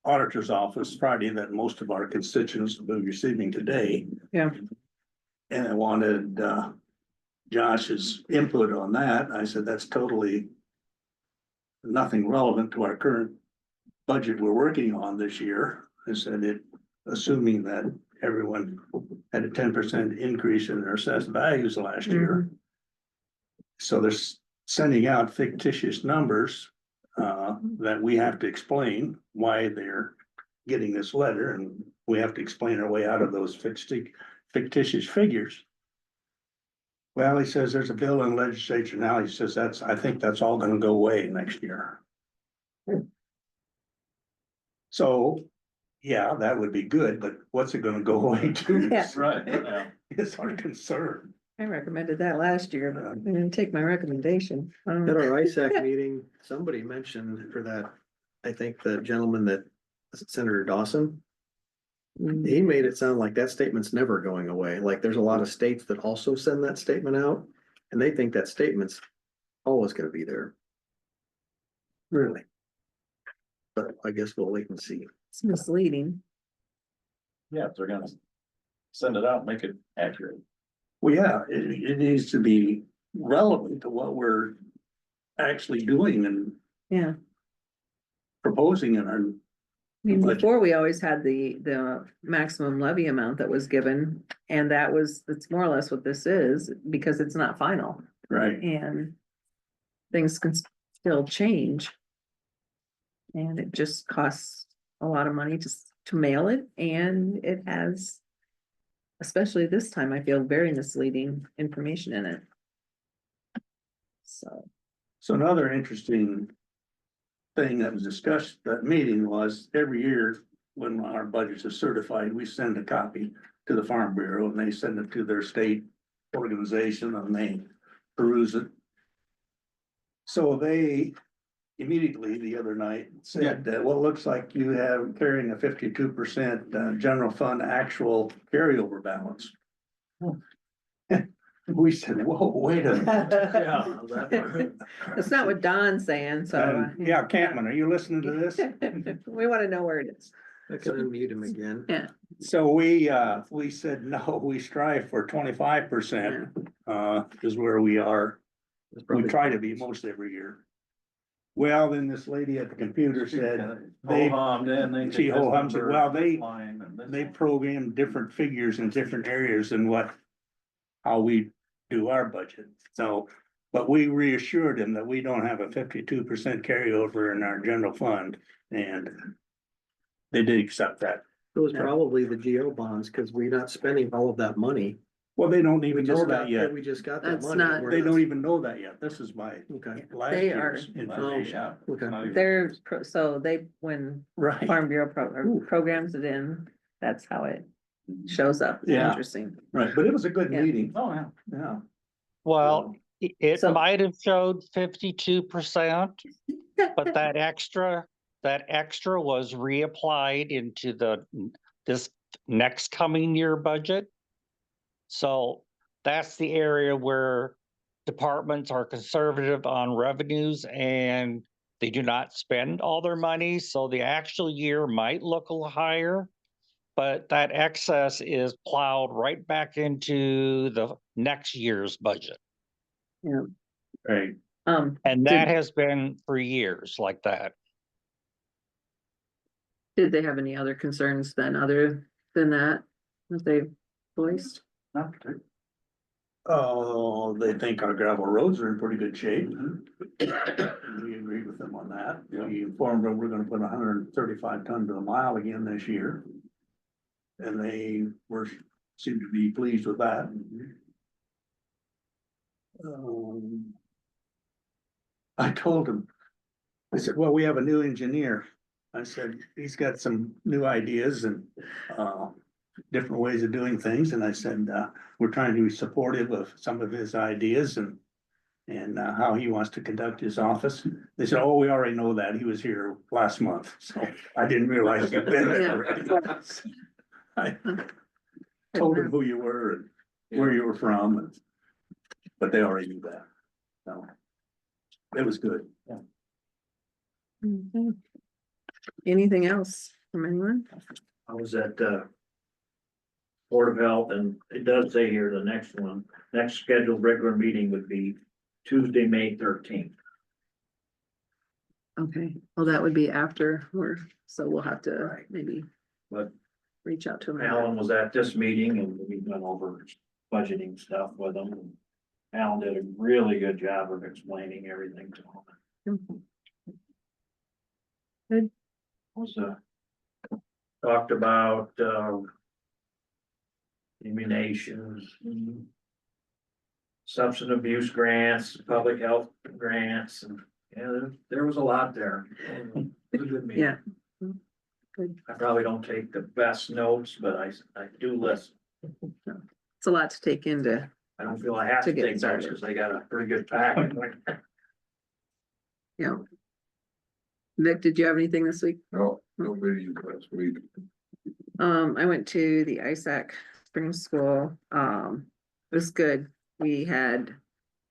auditor's office Friday that most of our constituents will be receiving today. Yeah. And I wanted Josh's input on that. I said, that's totally nothing relevant to our current budget we're working on this year. I said it, assuming that everyone had a 10% increase in their assessed values last year. So they're sending out fictitious numbers that we have to explain why they're getting this letter, and we have to explain our way out of those fictitious figures. Well, he says there's a bill in the legislature now. He says I think that's all gonna go away next year. So, yeah, that would be good, but what's it gonna go away to? Yeah. Right, yeah. It's our concern. I recommended that last year, but I didn't take my recommendation. At our ISAC meeting, somebody mentioned for that, I think the gentleman that Senator Dawson, he made it sound like that statement's never going away. Like there's a lot of states that also send that statement out and they think that statement's always gonna be there. Really? But I guess we'll wait and see. It's misleading. Yeah, if they're gonna send it out, make it accurate. Well, yeah, it needs to be relevant to what we're actually doing and Yeah. proposing in our, I mean, Budget. before we always had the maximum levy amount that was given, and that's more or less what this is, because it's not final, right, and things can still change. And it just costs a lot of money to mail it, and it has, especially this time, I feel very misleading information in it. So, so another interesting thing that was discussed at that meeting was every year when our budgets are certified, we send a copy to the Farm Bureau and they send it to their state organization and they peruse it. So they immediately the other night said that, well, it looks like you have carrying a 52% general fund actual carryover balance. We said, whoa, wait a minute. that's not what Don's saying, so. Yeah, Campman, are you listening to this? We wanna know where it is. I can unmute him again. So we said, no, we strive for 25%, is where we are. That's We probably- try to be most every year. Well, then this lady at the computer said, they, Ho-hummed in, they. she ho-hummed, said, well, they They program different figures in different areas than how we do our budget. So, but we reassured him that we don't have a 52% carryover in our general fund, and they did accept that. It was probably the GO bonds, cause we're not spending all of that money. Well, they don't We even know just that got, yet. we just got that That's money. not- We're They not- don't even know that yet. This is my Okay, last They are- year's information. They're, so when Right. Farm Bureau programs it in, that's how it shows up. It's Yeah. Interesting. Right, but it was a good Yeah. meeting. Oh, yeah. Yeah. Well, it So- might have showed 52%, but that extra was reapplied into this next coming year budget. So that's the area where departments are conservative on revenues and they do not spend all their money. So the actual year might look a little higher, but that excess is plowed right back into the next year's budget. Right. And that has been for years like that. Did they have any other concerns than other than that they voiced? Not particularly. Oh, they think our gravel roads are in pretty good shape. We agree with them on that. We informed them we're gonna put 135 tons to a mile again this year. And they seemed to be pleased with that. I told him, I said, well, we have a new engineer. I said, he's got some new ideas and, different ways of doing things. And I said, we're trying to be supportive of some of his ideas and how he wants to conduct his office. They said, oh, we already know that. He was here last month. So I didn't realize you'd been there already. I told him who you were and where you were from, but they already knew that. So it was good. Mhm. Anything else from anyone? I was at, Board of Health, and it does say here, the next scheduled regular meeting would be Tuesday, May 13th. Okay, well, that would be after so we'll have to Right. maybe But reach out to him. Alan was at this meeting and we went over budgeting stuff with him. And Alan did a really good job of explaining everything to him. Mhm. Good. Also talked about, immunizations, substance abuse grants, public health grants, and yeah, there was a lot there. It was a good meeting. Yeah. Good. I probably don't take the best notes, but I do listen. It's a lot to take into, I don't feel I have To to get take notes started. because they got a pretty good packet. you know. Vic, did you have anything this week? No meetings last week. I went to the ISAC spring school. It was good. We had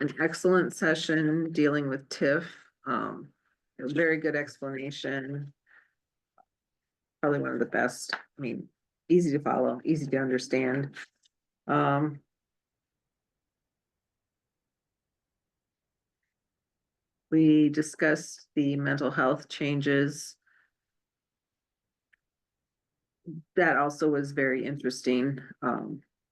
an excellent session dealing with TIF. It was very good explanation. Probably one of the best. I mean, easy to follow, easy to understand. We discussed the mental health changes. That also was very interesting.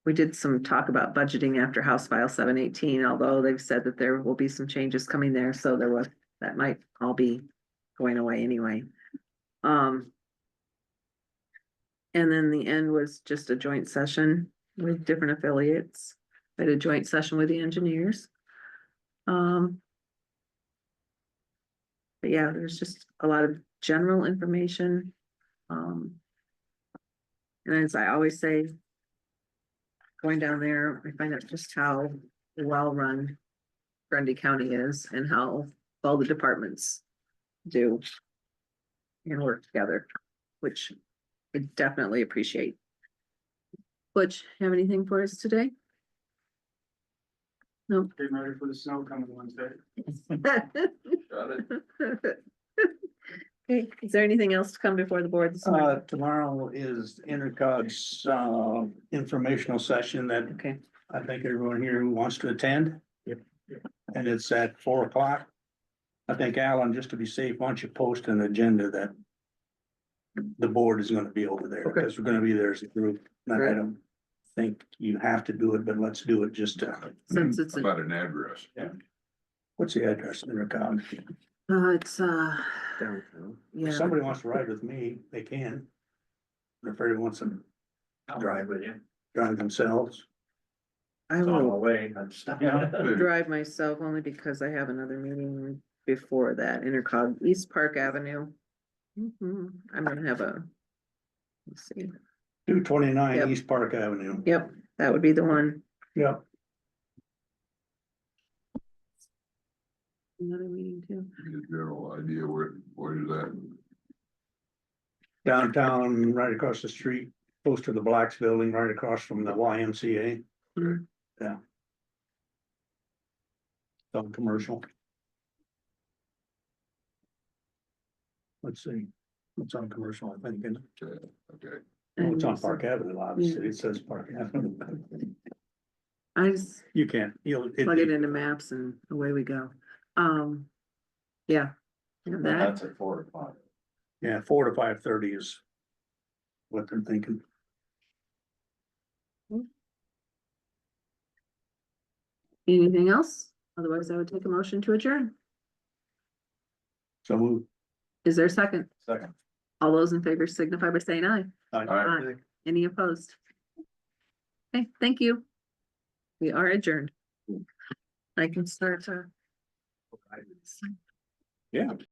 We did some talk about budgeting after House File 718, although they've said that there will be some changes coming there, so that might all be going away anyway. And then the end was just a joint session with different affiliates. We had a joint session with the engineers. But yeah, there's just a lot of general information. And as I always say, going down there, I find out just how well-run Grundy County is and how well the departments do and work together, which I definitely appreciate. Butch, have anything for us today? No. Getting ready for the snow coming Wednesday. Got it. Okay, is there anything else to come before the board this morning? Tomorrow is Intercog's, informational session that Okay, I think everyone here wants to attend. Yep. And it's at 4 o'clock. I think Alan, just to be safe, why don't you post an agenda that the board is gonna be over there, because we're gonna be there as a group. And I Right. don't think you have to do it, but let's do it just to, since it's, About an address. what's the address, Intercog? it's, Downtown. yeah, If somebody wants to ride with me, they can. If everybody wants to I'll drive with you. drive themselves. I It's on will my way. I'm stuck. drive myself only because I have another meeting before that, Intercog, East Park Avenue. I'm gonna have let's see, 229 Yep. East Park Avenue. yep, that would be the one. Yep. Another meeting too. Get a general idea what is that? Downtown, right across the street, close to the Blacks Building, right across from the YMCA. Mhm. Yeah. Some commercial. Let's see, it's on commercial, I think, and Okay. it's on Park Avenue, obviously, it says Park Avenue. I just You can, plug it into maps and away we go. Yeah. And And that, that's at 4 to 5. Yeah, 4 to 5:30 is what they're thinking. anything else? Otherwise, I would take a motion to adjourn. So move. Is there a second? Second. All those in favor signify by saying aye. Aye. Any opposed? Okay, thank you. We are adjourned. I can start. Yeah.